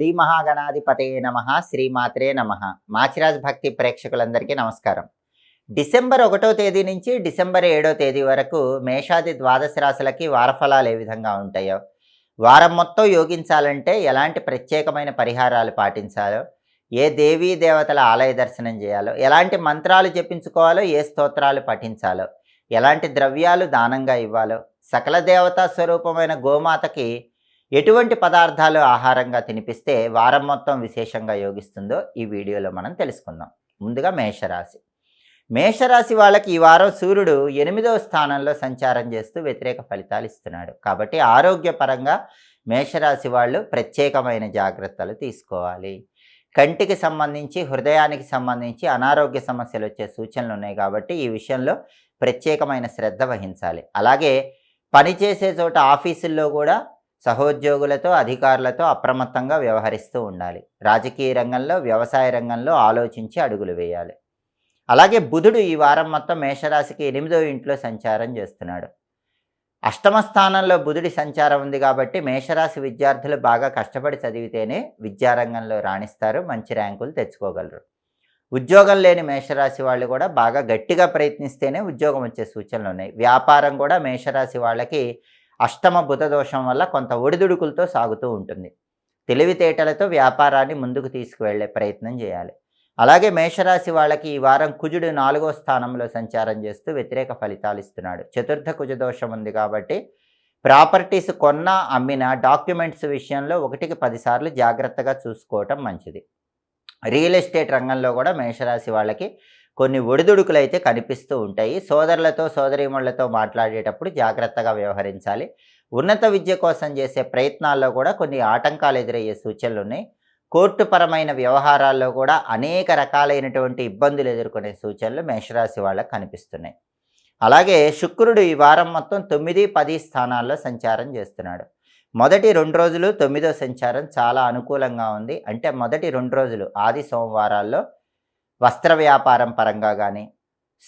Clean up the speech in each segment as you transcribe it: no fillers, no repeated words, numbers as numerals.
శ్రీ మహాగణాధిపతయే నమః, శ్రీమాత్రే నమః. మాచిరాజ్ భక్తి ప్రేక్షకులందరికీ నమస్కారం. డిసెంబర్ 1వ తేదీ నుంచి డిసెంబర్ 7వ తేదీ వరకు మేషాది ద్వాదశ రాశులకి వారఫలాలు ఏ విధంగా ఉంటాయో, వారం మొత్తం యోగించాలంటే ఎలాంటి ప్రత్యేకమైన పరిహారాలు పాటించాలో, ఏ దేవీ దేవతల ఆలయ దర్శనం చేయాలో, ఎలాంటి మంత్రాలు జపించుకోవాలో, ఏ స్తోత్రాలు పఠించాలో, ఎలాంటి ద్రవ్యాలు దానంగా ఇవ్వాలో, సకల దేవతా స్వరూపమైన గోమాతకి ఎటువంటి పదార్థాలు ఆహారంగా తినిపిస్తే వారం మొత్తం విశేషంగా యోగిస్తుందో ఈ వీడియోలో మనం తెలుసుకుందాం. ముందుగా మేషరాశి. మేషరాశి వాళ్ళకి ఈ వారం సూర్యుడు 8వ స్థానంలో సంచారం చేస్తూ వ్యతిరేక ఫలితాలు ఇస్తున్నాడు. కాబట్టి ఆరోగ్యపరంగా మేషరాశి వాళ్ళు ప్రత్యేకమైన జాగ్రత్తలు తీసుకోవాలి. కంటికి సంబంధించి, హృదయానికి సంబంధించి అనారోగ్య సమస్యలు వచ్చే సూచనలు ఉన్నాయి. కాబట్టి ఈ విషయంలో ప్రత్యేకమైన శ్రద్ధ వహించాలి. అలాగే పనిచేసే చోట ఆఫీసుల్లో కూడా సహోద్యోగులతో, అధికారులతో అప్రమత్తంగా వ్యవహరిస్తూ ఉండాలి. రాజకీయ రంగంలో, వ్యవసాయ రంగంలో ఆలోచించి అడుగులు వేయాలి. అలాగే బుధుడు ఈ వారం మొత్తం మేషరాశికి 8వ ఇంట్లో సంచారం చేస్తున్నాడు. అష్టమ స్థానంలో బుధుడి సంచారం ఉంది కాబట్టి మేషరాశి విద్యార్థులు బాగా కష్టపడి చదివితేనే విద్యారంగంలో రాణిస్తారు, మంచి ర్యాంకులు తెచ్చుకోగలరు. ఉద్యోగం లేని మేషరాశి వాళ్ళు కూడా బాగా గట్టిగా ప్రయత్నిస్తేనే ఉద్యోగం వచ్చే సూచనలు ఉన్నాయి. వ్యాపారం కూడా మేషరాశి వాళ్ళకి అష్టమ బుధ దోషం వల్ల కొంత ఒడిదుడుకులతో సాగుతూ ఉంటుంది. తెలివితేటలతో వ్యాపారాన్ని ముందుకు తీసుకువెళ్లే ప్రయత్నం చేయాలి. అలాగే మేషరాశి వాళ్ళకి ఈ వారం కుజుడు 4వ స్థానంలో సంచారం చేస్తూ వ్యతిరేక ఫలితాలు ఇస్తున్నాడు. చతుర్థ కుజ దోషం ఉంది కాబట్టి ప్రాపర్టీస్ కొన్నా, అమ్మినా డాక్యుమెంట్స్ విషయంలో 1కి 10 సార్లు జాగ్రత్తగా చూసుకోవటం మంచిది. రియల్ ఎస్టేట్ రంగంలో కూడా మేషరాశి వాళ్ళకి కొన్ని ఒడిదుడుకులు అయితే కనిపిస్తూ ఉంటాయి. సోదరులతో, సోదరీమణులతో మాట్లాడేటప్పుడు జాగ్రత్తగా వ్యవహరించాలి. ఉన్నత విద్య కోసం చేసే ప్రయత్నాల్లో కూడా కొన్ని ఆటంకాలు ఎదురయ్యే సూచనలు ఉన్నాయి. కోర్టుపరమైన వ్యవహారాల్లో కూడా అనేక రకాలైనటువంటి ఇబ్బందులు ఎదుర్కొనే సూచనలు మేషరాశి వాళ్ళకి కనిపిస్తున్నాయి. అలాగే శుక్రుడు ఈ వారం మొత్తం 9, 10 స్థానాల్లో సంచారం చేస్తున్నాడు. మొదటి 2 రోజులు 9వ సంచారం చాలా అనుకూలంగా ఉంది. అంటే మొదటి 2 రోజులు ఆది సోమవారాల్లో వస్త్ర వ్యాపారం పరంగా కానీ,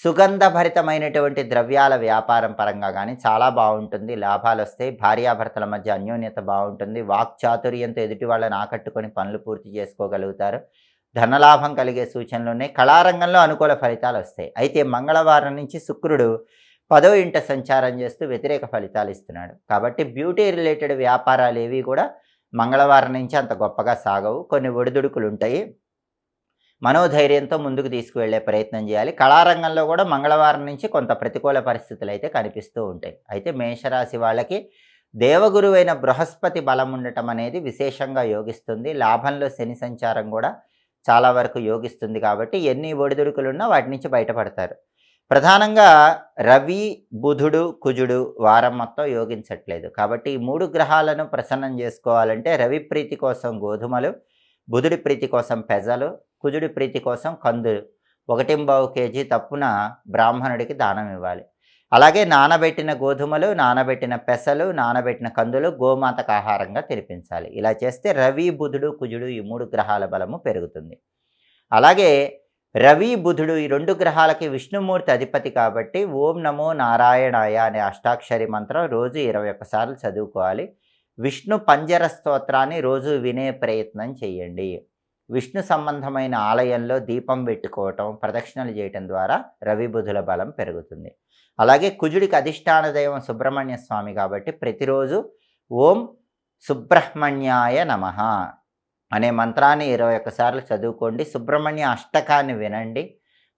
సుగంధభరితమైనటువంటి ద్రవ్యాల వ్యాపారం పరంగా కానీ చాలా బాగుంటుంది. లాభాలు వస్తాయి. భార్యాభర్తల మధ్య అన్యోన్యత బాగుంటుంది. వాక్చాతుర్యంతో ఎదుటి వాళ్ళని ఆకట్టుకొని పనులు పూర్తి చేసుకోగలుగుతారు. ధనలాభం కలిగే సూచనలు ఉన్నాయి. కళారంగంలో అనుకూల ఫలితాలు వస్తాయి. అయితే మంగళవారం నుంచి శుక్రుడు 10వ ఇంట సంచారం చేస్తూ వ్యతిరేక ఫలితాలు ఇస్తున్నాడు. కాబట్టి బ్యూటీ రిలేటెడ్ వ్యాపారాలు ఏవి కూడా మంగళవారం నుంచి అంత గొప్పగా సాగవు. కొన్ని ఒడిదుడుకులు ఉంటాయి. మనోధైర్యంతో ముందుకు తీసుకువెళ్లే ప్రయత్నం చేయాలి. కళారంగంలో కూడా మంగళవారం నుంచి కొంత ప్రతికూల పరిస్థితులు అయితే కనిపిస్తూ ఉంటాయి. అయితే మేషరాశి వాళ్ళకి దేవగురువైన బృహస్పతి బలం ఉండటం అనేది విశేషంగా యోగిస్తుంది. లాభంలో శని సంచారం కూడా చాలా వరకు యోగిస్తుంది. కాబట్టి ఎన్ని ఒడిదుడుకులున్నా వాటి నుంచి బయటపడతారు. ప్రధానంగా రవి, బుధుడు, కుజుడు వారం మొత్తం యోగించట్లేదు. కాబట్టి ఈ 3 గ్రహాలను ప్రసన్నం చేసుకోవాలంటే రవి ప్రీతి కోసం గోధుమలు, బుధుడి ప్రీతి కోసం పెజలు, కుజుడి ప్రీతి కోసం కందులు 1.25 కేజీ తప్పున బ్రాహ్మణుడికి దానం ఇవ్వాలి. అలాగే నానబెట్టిన గోధుమలు, నానబెట్టిన పెసలు, నానబెట్టిన కందులు గోమాతకు ఆహారంగా తినిపించాలి. ఇలా చేస్తే రవి, బుధుడు, కుజుడు ఈ 3 గ్రహాల బలము పెరుగుతుంది. అలాగే రవి, బుధుడు ఈ 2 గ్రహాలకి విష్ణుమూర్తి అధిపతి కాబట్టి ఓం నమో నారాయణాయ అనే అష్టాక్షరి మంత్రం రోజు 21 సార్లు చదువుకోవాలి. విష్ణు పంజర స్తోత్రాన్ని రోజు వినే ప్రయత్నం చేయండి. విష్ణు సంబంధమైన ఆలయంలో దీపం పెట్టుకోవటం, ప్రదక్షిణలు చేయటం ద్వారా రవి, బుధుల బలం పెరుగుతుంది. అలాగే కుజుడికి అధిష్టాన దైవం సుబ్రహ్మణ్య స్వామి కాబట్టి ప్రతిరోజు ఓం సుబ్రహ్మణ్యాయ నమః అనే మంత్రాన్ని 21 సార్లు చదువుకోండి. సుబ్రహ్మణ్య అష్టకాన్ని వినండి.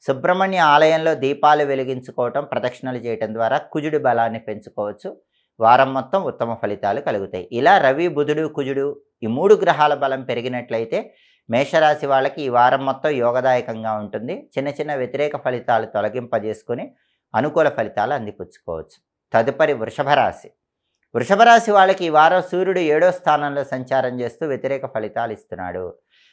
సుబ్రహ్మణ్య ఆలయంలో దీపాలు వెలిగించుకోవటం, ప్రదక్షిణలు చేయటం ద్వారా కుజుడి బలాన్ని పెంచుకోవచ్చు. వారం మొత్తం ఉత్తమ ఫలితాలు కలుగుతాయి. ఇలా రవి, బుధుడు, కుజుడు ఈ 3 గ్రహాల బలం పెరిగినట్లయితే మేషరాశి వాళ్ళకి ఈ వారం మొత్తం యోగదాయకంగా ఉంటుంది. చిన్న చిన్న వ్యతిరేక ఫలితాలు తొలగింపజేసుకొని అనుకూల ఫలితాలు అందిపుచ్చుకోవచ్చు. తదుపరి వృషభ రాశి. వృషభ రాశి వాళ్ళకి ఈ వారం సూర్యుడు 7వ స్థానంలో సంచారం చేస్తూ వ్యతిరేక ఫలితాలు ఇస్తున్నాడు.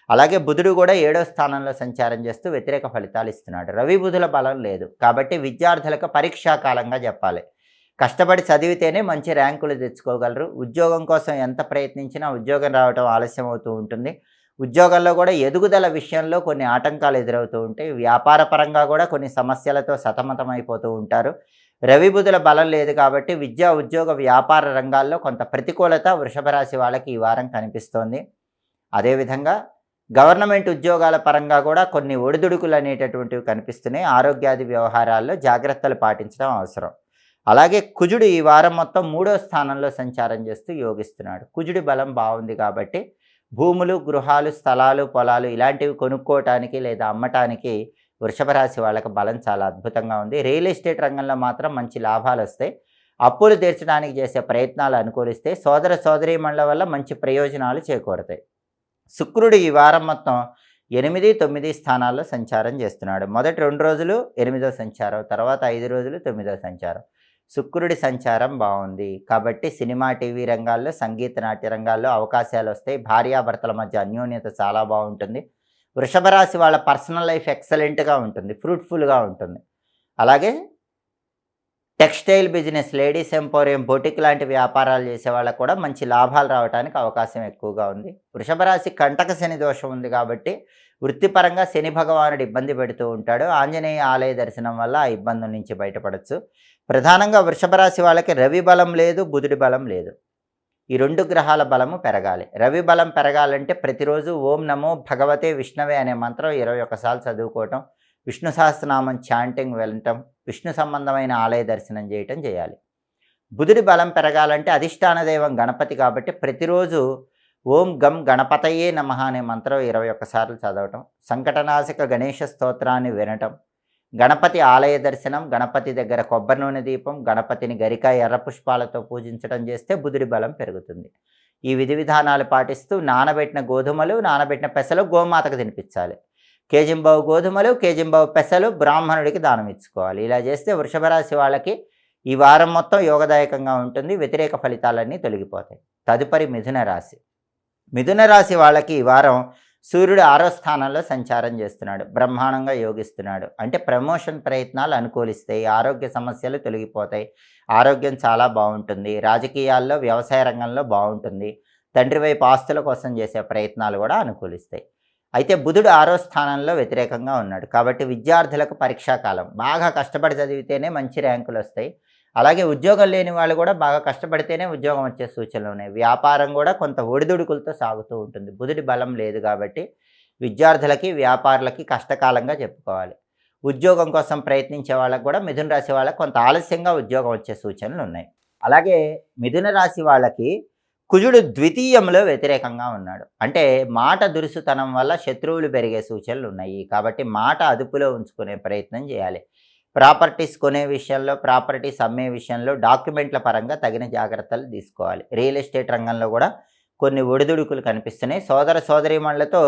అలాగే బుధుడు కూడా 7వ స్థానంలో సంచారం చేస్తూ వ్యతిరేక ఫలితాలు ఇస్తున్నాడు. రవి, బుధుల బలం లేదు కాబట్టి విద్యార్థులకు పరీక్షాకాలంగా చెప్పాలి. కష్టపడి చదివితేనే మంచి ర్యాంకులు తెచ్చుకోగలరు. ఉద్యోగం కోసం ఎంత ప్రయత్నించినా ఉద్యోగం రావడం ఆలస్యం అవుతూ ఉంటుంది. ఉద్యోగాల్లో కూడా ఎదుగుదల విషయంలో కొన్ని ఆటంకాలు ఎదురవుతూ ఉంటాయి. వ్యాపార పరంగా కూడా కొన్ని సమస్యలతో సతమతమైపోతూ ఉంటారు. రవి బుధుల బలం లేదు కాబట్టి విద్యా, ఉద్యోగ, వ్యాపార రంగాల్లో కొంత ప్రతికూలత వృషభ రాశి వాళ్ళకి ఈ వారం కనిపిస్తోంది. అదేవిధంగా గవర్నమెంట్ ఉద్యోగాల పరంగా కూడా కొన్ని ఒడిదుడుకులు అనేటటువంటివి కనిపిస్తున్నాయి. ఆరోగ్యాది వ్యవహారాల్లో జాగ్రత్తలు పాటించడం అవసరం. అలాగే కుజుడు ఈ వారం మొత్తం 3వ స్థానంలో సంచారం చేస్తూ యోగిస్తున్నాడు. కుజుడి బలం బాగుంది కాబట్టి భూములు, గృహాలు, స్థలాలు, పొలాలు ఇలాంటివి కొనుక్కోవటానికి లేదా అమ్మటానికి వృషభ రాశి వాళ్ళకి బలం చాలా అద్భుతంగా ఉంది. రియల్ ఎస్టేట్ రంగంలో మాత్రం మంచి లాభాలు వస్తాయి. అప్పులు తీర్చడానికి చేసే ప్రయత్నాలు అనుకూలిస్తే సోదర సోదరీమణుల వల్ల మంచి ప్రయోజనాలు చేకూరతాయి. శుక్రుడు ఈ వారం మొత్తం 8, 9 స్థానాల్లో సంచారం చేస్తున్నాడు. మొదటి 2 రోజులు 8వ సంచారం, తర్వాత 5 రోజులు 9వ సంచారం. శుక్రుడి సంచారం బాగుంది కాబట్టి సినిమా, టీవీ రంగాల్లో, సంగీత, నాట్య రంగాల్లో అవకాశాలు వస్తాయి. భార్యాభర్తల మధ్య అన్యోన్యత చాలా బాగుంటుంది. వృషభ రాశి వాళ్ళ పర్సనల్ లైఫ్ ఎక్సలెంట్గా ఉంటుంది, ఫ్రూట్ఫుల్గా ఉంటుంది. అలాగే textile business, ladies emporium, boutique లాంటి వ్యాపారాలు చేసే వాళ్ళకు కూడా మంచి లాభాలు రావడానికి అవకాశం ఎక్కువగా ఉంది. వృషభ రాశి కంటక శని దోషం ఉంది కాబట్టి వృత్తిపరంగా శని భగవానుడు ఇబ్బంది పెడుతూ ఉంటాడు. ఆంజనేయ ఆలయ దర్శనం వల్ల ఆ ఇబ్బందుల నుంచి బయటపడవచ్చు. ప్రధానంగా వృషభ రాశి వాళ్ళకి రవి బలం లేదు, బుధుడి బలం లేదు. ఈ 2 గ్రహాల బలము పెరగాలి. రవి బలం పెరగాలంటే ప్రతిరోజు ఓం నమో భగవతే విష్ణవే అనే మంత్రం 21 సార్లు చదువుకోవటం, విష్ణు సహస్రనామం చాంటింగ్ వెళ్ళటం, విష్ణు సంబంధమైన ఆలయ దర్శనం చేయటం చేయాలి. బుధుడి బలం పెరగాలంటే అధిష్టాన దైవం గణపతి కాబట్టి ప్రతిరోజు ఓం గం గణపతయే నమః అనే మంత్రం 21 సార్లు చదవటం, సంకటనాశక గణేష స్తోత్రాన్ని వినటం, గణపతి ఆలయ దర్శనం, గణపతి దగ్గర కొబ్బరి నూనె దీపం, గణపతిని గరిక, ఎర్ర పుష్పాలతో పూజించడం చేస్తే బుధుడి బలం పెరుగుతుంది. ఈ విధి విధానాలు పాటిస్తూ నానబెట్టిన గోధుమలు, నానబెట్టిన పెసలు గోమాతకు తినిపించాలి. కేజింబావు గోధుమలు, కేజింబావు పెసలు బ్రాహ్మణుడికి దానం ఇచ్చుకోవాలి. ఇలా చేస్తే వృషభ రాశి వాళ్ళకి ఈ వారం మొత్తం యోగదాయకంగా ఉంటుంది. వ్యతిరేక ఫలితాలన్నీ తొలగిపోతాయి. తదుపరి మిథున రాశి. మిథున రాశి వాళ్ళకి ఈ వారం సూర్యుడు 6వ స్థానంలో సంచారం చేస్తున్నాడు. బ్రహ్మాండంగా యోగిస్తున్నాడు. అంటే ప్రమోషన్ ప్రయత్నాలు అనుకూలిస్తాయి, ఆరోగ్య సమస్యలు తొలగిపోతాయి, ఆరోగ్యం చాలా బాగుంటుంది. రాజకీయాల్లో, వ్యవసాయ రంగంలో బాగుంటుంది. తండ్రి వైపు ఆస్తుల కోసం చేసే ప్రయత్నాలు కూడా అనుకూలిస్తాయి. అయితే బుధుడు 6వ స్థానంలో వ్యతిరేకంగా ఉన్నాడు కాబట్టి విద్యార్థులకు పరీక్షాకాలం. బాగా కష్టపడి చదివితేనే మంచి ర్యాంకులు వస్తాయి. అలాగే ఉద్యోగం లేని వాళ్ళు కూడా బాగా కష్టపడితేనే ఉద్యోగం వచ్చే సూచనలు ఉన్నాయి. వ్యాపారం కూడా కొంత ఒడిదుడుకులతో సాగుతూ ఉంటుంది. బుధుడి బలం లేదు కాబట్టి విద్యార్థులకి, వ్యాపారులకి కష్టకాలంగా చెప్పుకోవాలి. ఉద్యోగం కోసం ప్రయత్నించే వాళ్ళకు కూడా మిథున రాశి వాళ్ళకి కొంత ఆలస్యంగా ఉద్యోగం వచ్చే సూచనలు ఉన్నాయి. అలాగే మిథున రాశి వాళ్ళకి కుజుడు ద్వితీయంలో వ్యతిరేకంగా ఉన్నాడు. అంటే మాట దురుసుతనం వల్ల శత్రువులు పెరిగే సూచనలు ఉన్నాయి. కాబట్టి మాట అదుపులో ఉంచుకునే ప్రయత్నం చేయాలి. ప్రాపర్టీస్ కొనే విషయంలో, ప్రాపర్టీస్ అమ్మే విషయంలో డాక్యుమెంట్ల పరంగా తగిన జాగ్రత్తలు తీసుకోవాలి. రియల్ ఎస్టేట్ రంగంలో కూడా కొన్ని ఒడిదుడుకులు కనిపిస్తున్నాయి. సోదర సోదరీమణులతో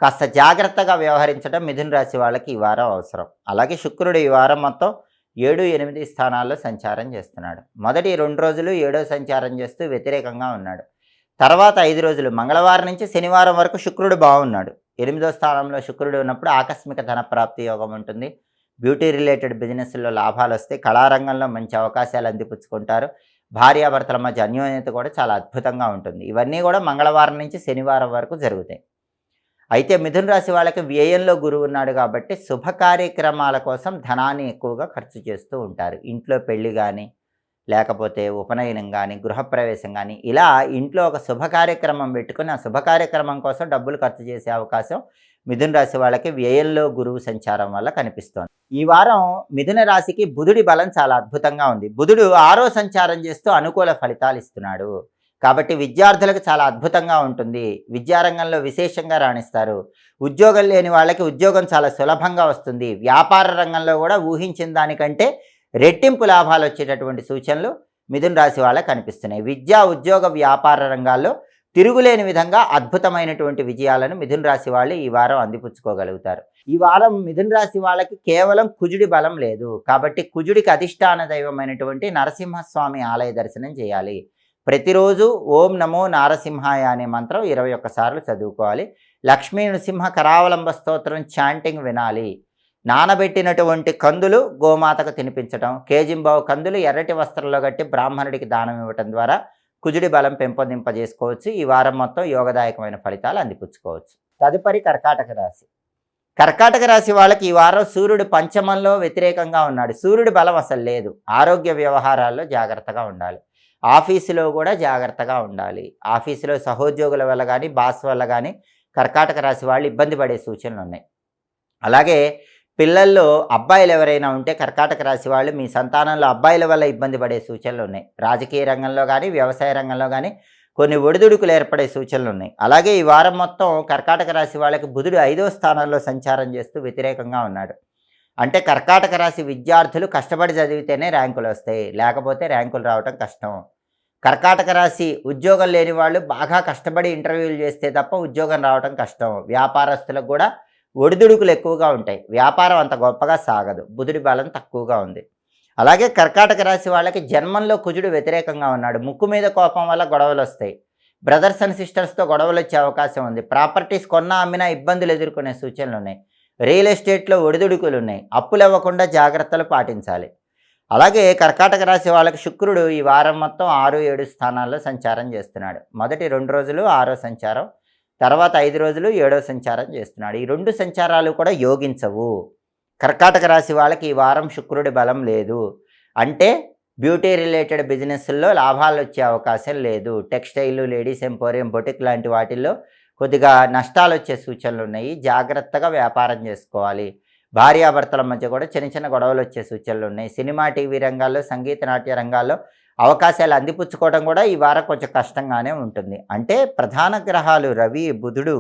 కాస్త జాగ్రత్తగా వ్యవహరించడం మిథున రాశి వాళ్ళకి ఈ వారం అవసరం. అలాగే శుక్రుడు ఈ వారం మొత్తం 7, 8 స్థానాల్లో సంచారం చేస్తున్నాడు. మొదటి 2 రోజులు 7వ సంచారం చేస్తూ వ్యతిరేకంగా ఉన్నాడు. తర్వాత 5 రోజులు మంగళవారం నుంచి శనివారం వరకు శుక్రుడు బాగున్నాడు. 8వ స్థానంలో శుక్రుడు ఉన్నప్పుడు ఆకస్మిక ధన ప్రాప్తి యోగం ఉంటుంది. బ్యూటీ రిలేటెడ్ బిజినెస్లో లాభాలు వస్తాయి. కళారంగంలో మంచి అవకాశాలు అందిపుచ్చుకుంటారు. భార్యాభర్తల మధ్య అన్యోన్యత కూడా చాలా అద్భుతంగా ఉంటుంది. ఇవన్నీ కూడా మంగళవారం నుంచి శనివారం వరకు జరుగుతాయి. అయితే మిథున రాశి వాళ్ళకి వ్యయంలో గురువు ఉన్నాడు కాబట్టి శుభ కార్యక్రమాల కోసం ధనాన్ని ఎక్కువగా ఖర్చు చేస్తూ ఉంటారు. ఇంట్లో పెళ్లి కానీ, లేకపోతే ఉపనయనం కానీ, గృహప్రవేశం కానీ, ఇలా ఇంట్లో ఒక శుభ కార్యక్రమం పెట్టుకుని ఆ శుభ కార్యక్రమం కోసం డబ్బులు ఖర్చు చేసే అవకాశం మిథున రాశి వాళ్ళకి వ్యయంలో గురువు సంచారం వల్ల కనిపిస్తోంది. ఈ వారం మిథున రాశికి బుధుడి బలం చాలా అద్భుతంగా ఉంది. బుధుడు 6వ సంచారం చేస్తూ అనుకూల ఫలితాలు ఇస్తున్నాడు. కాబట్టి విద్యార్థులకు చాలా అద్భుతంగా ఉంటుంది. విద్యారంగంలో విశేషంగా రాణిస్తారు. ఉద్యోగం లేని వాళ్ళకి ఉద్యోగం చాలా సులభంగా వస్తుంది. వ్యాపార రంగంలో కూడా ఊహించిన దానికంటే రెట్టింపు లాభాలు వచ్చేటటువంటి సూచనలు మిథున రాశి వాళ్ళకి కనిపిస్తున్నాయి. విద్యా, ఉద్యోగ, వ్యాపార రంగాల్లో తిరుగులేని విధంగా అద్భుతమైనటువంటి విజయాలను మిథున రాశి వాళ్ళు ఈ వారం అందిపుచ్చుకోగలుగుతారు. ఈ వారం మిథున రాశి వాళ్ళకి కేవలం కుజుడి బలం లేదు కాబట్టి కుజుడికి అధిష్టాన దైవమైనటువంటి నరసింహస్వామి ఆలయ దర్శనం చేయాలి. ప్రతిరోజు ఓం నమో నారసింహాయ అనే మంత్రం 21 సార్లు చదువుకోవాలి. లక్ష్మీ నృసింహ కరావలంబ స్తోత్రం చాంటింగ్ వినాలి. నానబెట్టినటువంటి కందులు గోమాతకు తినిపించడం, కేజింబావు కందులు ఎర్రటి వస్త్రంలో కట్టి బ్రాహ్మణుడికి దానం ఇవ్వటం ద్వారా కుజుడి బలం పెంపొందింపజేసుకోవచ్చు. ఈ వారం మొత్తం యోగదాయకమైన ఫలితాలు అందిపుచ్చుకోవచ్చు. తదుపరి కర్కాటక రాశి. కర్కాటక రాశి వాళ్ళకి ఈ వారం సూర్యుడు పంచమంలో వ్యతిరేకంగా ఉన్నాడు. సూర్యుడి బలం అసలు లేదు. ఆరోగ్య వ్యవహారాల్లో జాగ్రత్తగా ఉండాలి. ఆఫీసులో కూడా జాగ్రత్తగా ఉండాలి. ఆఫీసులో సహోద్యోగుల వల్ల కానీ, బాస్ వల్ల కానీ కర్కాటక రాశి వాళ్ళు ఇబ్బంది పడే సూచనలున్నాయి. అలాగే పిల్లల్లో అబ్బాయిలు ఎవరైనా ఉంటే కర్కాటక రాశి వాళ్ళు మీ సంతానంలో అబ్బాయిల వల్ల ఇబ్బంది పడే సూచనలున్నాయి. రాజకీయ రంగంలో కానీ, వ్యవసాయ రంగంలో కానీ కొన్ని ఒడిదుడుకులు ఏర్పడే సూచనలున్నాయి. అలాగే ఈ వారం మొత్తం కర్కాటక రాశి వాళ్ళకి బుధుడు 5వ స్థానంలో సంచారం చేస్తూ వ్యతిరేకంగా ఉన్నాడు. అంటే కర్కాటక రాశి విద్యార్థులు కష్టపడి చదివితేనే ర్యాంకులు వస్తాయి, లేకపోతే ర్యాంకులు రావటం కష్టం. కర్కాటక రాశి ఉద్యోగం లేని వాళ్ళు బాగా కష్టపడి ఇంటర్వ్యూలు చేస్తే తప్ప ఉద్యోగం రావటం కష్టం. వ్యాపారస్తులకు కూడా ఒడిదుడుకులు ఎక్కువగా ఉంటాయి, వ్యాపారం అంత గొప్పగా సాగదు, బుధుడి బలం తక్కువగా ఉంది. అలాగే కర్కాటక రాశి వాళ్ళకి జన్మంలో కుజుడు వ్యతిరేకంగా ఉన్నాడు. ముక్కు మీద కోపం వల్ల గొడవలు వస్తాయి, బ్రదర్స్ అండ్ సిస్టర్స్తో గొడవలు వచ్చే అవకాశం ఉంది. ప్రాపర్టీస్ కొన్నా అమ్మినా ఇబ్బందులు ఎదుర్కొనే సూచనలు ఉన్నాయి. రియల్ ఎస్టేట్లో ఒడిదుడుకులు ఉన్నాయి, అప్పులు ఇవ్వకుండా జాగ్రత్తలు పాటించాలి. అలాగే కర్కాటక రాశి వాళ్ళకి శుక్రుడు ఈ వారం మొత్తం 6, 7 స్థానాల్లో సంచారం చేస్తున్నాడు. మొదటి 2 రోజులు 6వ సంచారం, తర్వాత 5 రోజులు 7వ సంచారం చేస్తున్నాడు. ఈ 2 సంచారాలు కూడా యోగించవు. కర్కాటక రాశి వాళ్ళకి ఈ వారం శుక్రుడి బలం లేదు. అంటే బ్యూటీ రిలేటెడ్ బిజినెస్ల్లో లాభాలు వచ్చే అవకాశం లేదు. టెక్స్టైల్, లేడీస్ ఎంపోరియం, బొటిక్ లాంటి వాటిల్లో కొద్దిగా నష్టాలు వచ్చే సూచనలు ఉన్నాయి. జాగ్రత్తగా వ్యాపారం చేసుకోవాలి. భార్యాభర్తల మధ్య కూడా చిన్న చిన్న గొడవలు వచ్చే సూచనలు ఉన్నాయి. సినిమా, టీవీ రంగాల్లో, సంగీత నాట్య రంగాల్లో అవకాశాలు అందిపుచ్చుకోవడం కూడా ఈ వారం కొంచెం కష్టంగానే ఉంటుంది. అంటే ప్రధాన గ్రహాలు రవి, బుధుడు,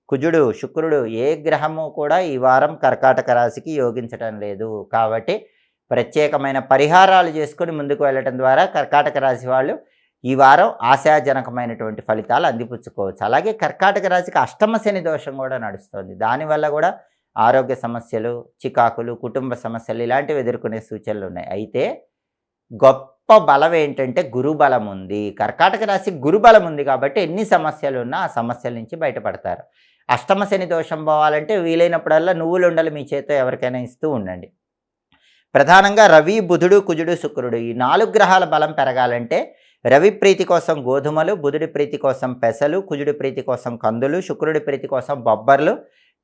కుజుడు, శుక్రుడు ఏ గ్రహము కూడా ఈ వారం కర్కాటక రాశికి యోగించటం లేదు. కాబట్టి ప్రత్యేకమైన పరిహారాలు చేసుకొని ముందుకు వెళ్ళటం ద్వారా కర్కాటక రాశి వాళ్ళు ఈ వారం ఆశాజనకమైనటువంటి ఫలితాలు అందిపుచ్చుకోవచ్చు. అలాగే కర్కాటక రాశికి అష్టమ శని దోషం కూడా నడుస్తుంది. దానివల్ల కూడా ఆరోగ్య సమస్యలు, చికాకులు, కుటుంబ సమస్యలు ఇలాంటివి ఎదుర్కొనే సూచనలు ఉన్నాయి. అయితే గొప్ప బలం ఏంటంటే గురుబలం ఉంది. కర్కాటక రాశి గురుబలం ఉంది కాబట్టి ఎన్ని సమస్యలు ఉన్నా ఆ సమస్యల నుంచి బయటపడతారు. అష్టమ శని దోషం పోవాలంటే వీలైనప్పుడల్లా నువ్వులు ఉండలు మీ చేతితో ఎవరికైనా ఇస్తూ ఉండండి. ప్రధానంగా రవి, బుధుడు, కుజుడు, శుక్రుడు ఈ 4 గ్రహాల బలం పెరగాలంటే రవి ప్రీతి కోసం గోధుమలు, బుధుడి ప్రీతి కోసం పెసలు, కుజుడి ప్రీతి కోసం కందులు, శుక్రుడి ప్రీతి కోసం బొబ్బర్లు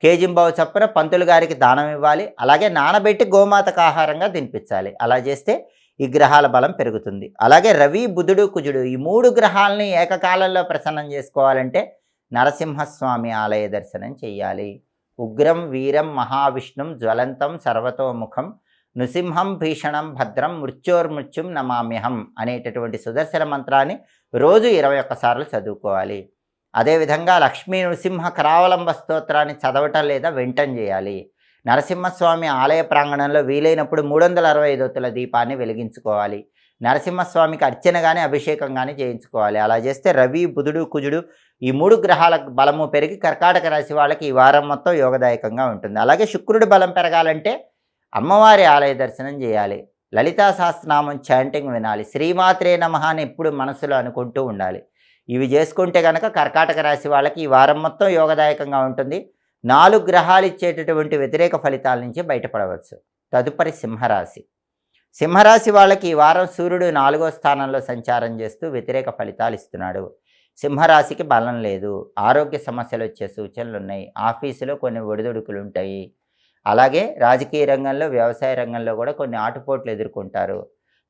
కేజింబావు చప్పున పంతులు గారికి దానం ఇవ్వాలి. అలాగే నానబెట్టి గోమాతకు ఆహారంగా తినిపించాలి. అలా చేస్తే ఈ గ్రహాల బలం పెరుగుతుంది. అలాగే రవి, బుధుడు, కుజుడు ఈ 3 గ్రహాలని ఏకకాలంలో ప్రసన్నం చేసుకోవాలంటే నరసింహస్వామి ఆలయ దర్శనం చెయ్యాలి. ఉగ్రం వీరం మహావిష్ణుం జ్వలంతం సర్వతోముఖం నృసింహం భీషణం భద్రం మృత్యోర్మృత్యుం నమామ్యహం అనేటటువంటి సుదర్శన మంత్రాన్ని రోజు 21 సార్లు చదువుకోవాలి. అదేవిధంగా లక్ష్మీ నృసింహ కరావలంబ స్తోత్రాన్ని చదవటం లేదా వింటం చేయాలి. నరసింహస్వామి ఆలయ ప్రాంగణంలో వీలైనప్పుడు 365 ఒత్తుల దీపాన్ని వెలిగించుకోవాలి. నరసింహస్వామికి అర్చన కానీ అభిషేకం కానీ చేయించుకోవాలి. అలా చేస్తే రవి, బుధుడు, కుజుడు ఈ 3 గ్రహాల బలము పెరిగి కర్కాటక రాశి వాళ్ళకి ఈ వారం మొత్తం యోగదాయకంగా ఉంటుంది. అలాగే శుక్రుడి బలం పెరగాలంటే అమ్మవారి ఆలయ దర్శనం చేయాలి. లలితా సహస్రనామం చాంటింగ్ వినాలి. శ్రీమాత్రే నమః అని ఎప్పుడు మనసులో అనుకుంటూ ఉండాలి. ఇవి చేసుకుంటే కనుక కర్కాటక రాశి వాళ్ళకి ఈ వారం మొత్తం యోగదాయకంగా ఉంటుంది. 4 గ్రహాలు ఇచ్చేటటువంటి వ్యతిరేక ఫలితాల నుంచి బయటపడవచ్చు. తదుపరి సింహరాశి. సింహరాశి వాళ్ళకి ఈ వారం సూర్యుడు 4వ స్థానంలో సంచారం చేస్తూ వ్యతిరేక ఫలితాలు ఇస్తున్నాడు. సింహరాశికి బలం లేదు, ఆరోగ్య సమస్యలు వచ్చే సూచనలు ఉన్నాయి, ఆఫీసులో కొన్ని ఒడిదుడుకులు ఉంటాయి. అలాగే రాజకీయ రంగంలో, వ్యవసాయ రంగంలో కూడా కొన్ని ఆటుపోట్లు ఎదుర్కొంటారు.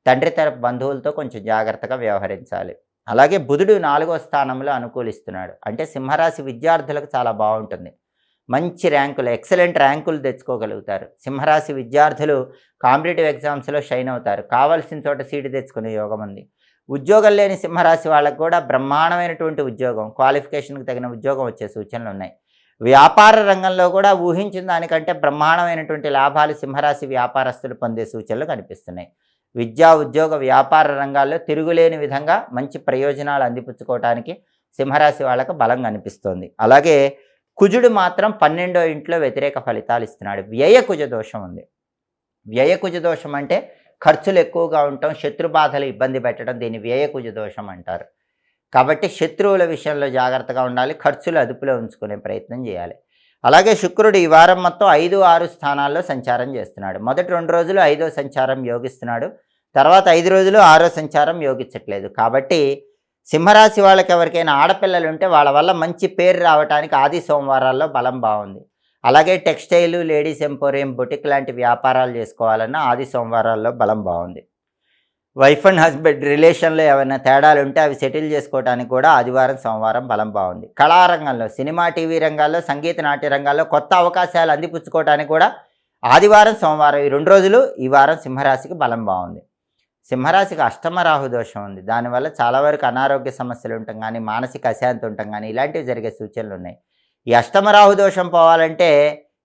తండ్రి తరపు బంధువులతో కొంచెం జాగ్రత్తగా వ్యవహరించాలి. అలాగే బుధుడు 4వ స్థానంలో అనుకూలిస్తున్నాడు. అంటే సింహరాశి విద్యార్థులకు చాలా బాగుంటుంది. మంచి ర్యాంకులు, ఎక్సలెంట్ ర్యాంకులు తెచ్చుకోగలుగుతారు. సింహరాశి విద్యార్థులు కాంపిటేటివ్ ఎగ్జామ్స్లో షైన్ అవుతారు. కావాల్సిన చోట సీటు తెచ్చుకునే యోగం ఉంది. ఉద్యోగం లేని సింహరాశి వాళ్ళకు కూడా బ్రహ్మాండమైనటువంటి ఉద్యోగం, క్వాలిఫికేషన్కి తగిన ఉద్యోగం వచ్చే సూచనలు ఉన్నాయి. వ్యాపార రంగంలో కూడా ఊహించిన దానికంటే బ్రహ్మాండమైనటువంటి లాభాలు సింహరాశి వ్యాపారస్తులు పొందే సూచనలు కనిపిస్తున్నాయి. విద్యా, ఉద్యోగ, వ్యాపార రంగాల్లో తిరుగులేని విధంగా మంచి ప్రయోజనాలు అందిపుచ్చుకోవడానికి సింహరాశి వాళ్ళకు బలం కనిపిస్తోంది. అలాగే కుజుడు మాత్రం 12వ ఇంట్లో వ్యతిరేక ఫలితాలు ఇస్తున్నాడు. వ్యయ కుజ దోషం ఉంది. వ్యయ కుజ దోషం అంటే ఖర్చులు ఎక్కువగా ఉండటం, శత్రుబాధలు ఇబ్బంది పెట్టడం, దీన్ని వ్యయ కుజ దోషం అంటారు. కాబట్టి శత్రువుల విషయంలో జాగ్రత్తగా ఉండాలి, ఖర్చులు అదుపులో ఉంచుకునే ప్రయత్నం చేయాలి. అలాగే శుక్రుడు ఈ వారం మొత్తం 5, 6 స్థానాల్లో సంచారం చేస్తున్నాడు. మొదటి 2 రోజులు 5వ సంచారం యోగిస్తున్నాడు, తర్వాత 5 రోజులు 6వ సంచారం యోగించట్లేదు. కాబట్టి సింహరాశి వాళ్ళకి ఎవరికైనా ఆడపిల్లలు ఉంటే వాళ్ళ వల్ల మంచి పేరు రావడానికి ఆది సోమవారాల్లో బలం బాగుంది. అలాగే టెక్స్టైల్, లేడీస్ ఎంపోరియం, బొటిక్ లాంటి వ్యాపారాలు చేసుకోవాలన్నా ఆది సోమవారాల్లో బలం బాగుంది. వైఫ్ అండ్ హస్బెండ్ రిలేషన్‌లో ఏవైనా తేడాలుంటే అవి సెటిల్ చేసుకోవటానికి కూడా ఆదివారం, సోమవారం బలం బావుంది. కళారంగంలో, సినిమా, టీవీ రంగాల్లో, సంగీత, నాట్య రంగాల్లో కొత్త అవకాశాలు అందిపుచ్చుకోవటానికి కూడా ఆదివారం, సోమవారం ఈ 2 రోజులు ఈ వారం సింహరాశికి బలం బావుంది. సింహరాశికి అష్టమ రాహు దోషం ఉంది. దానివల్ల చాలా వరకు అనారోగ్య సమస్యలు ఉండటం గానీ, మానసిక అశాంతి ఉండటం గానీ, ఇలాంటివి జరిగే సూచనలున్నాయి. ఈ అష్టమ రాహు దోషం పోవాలంటే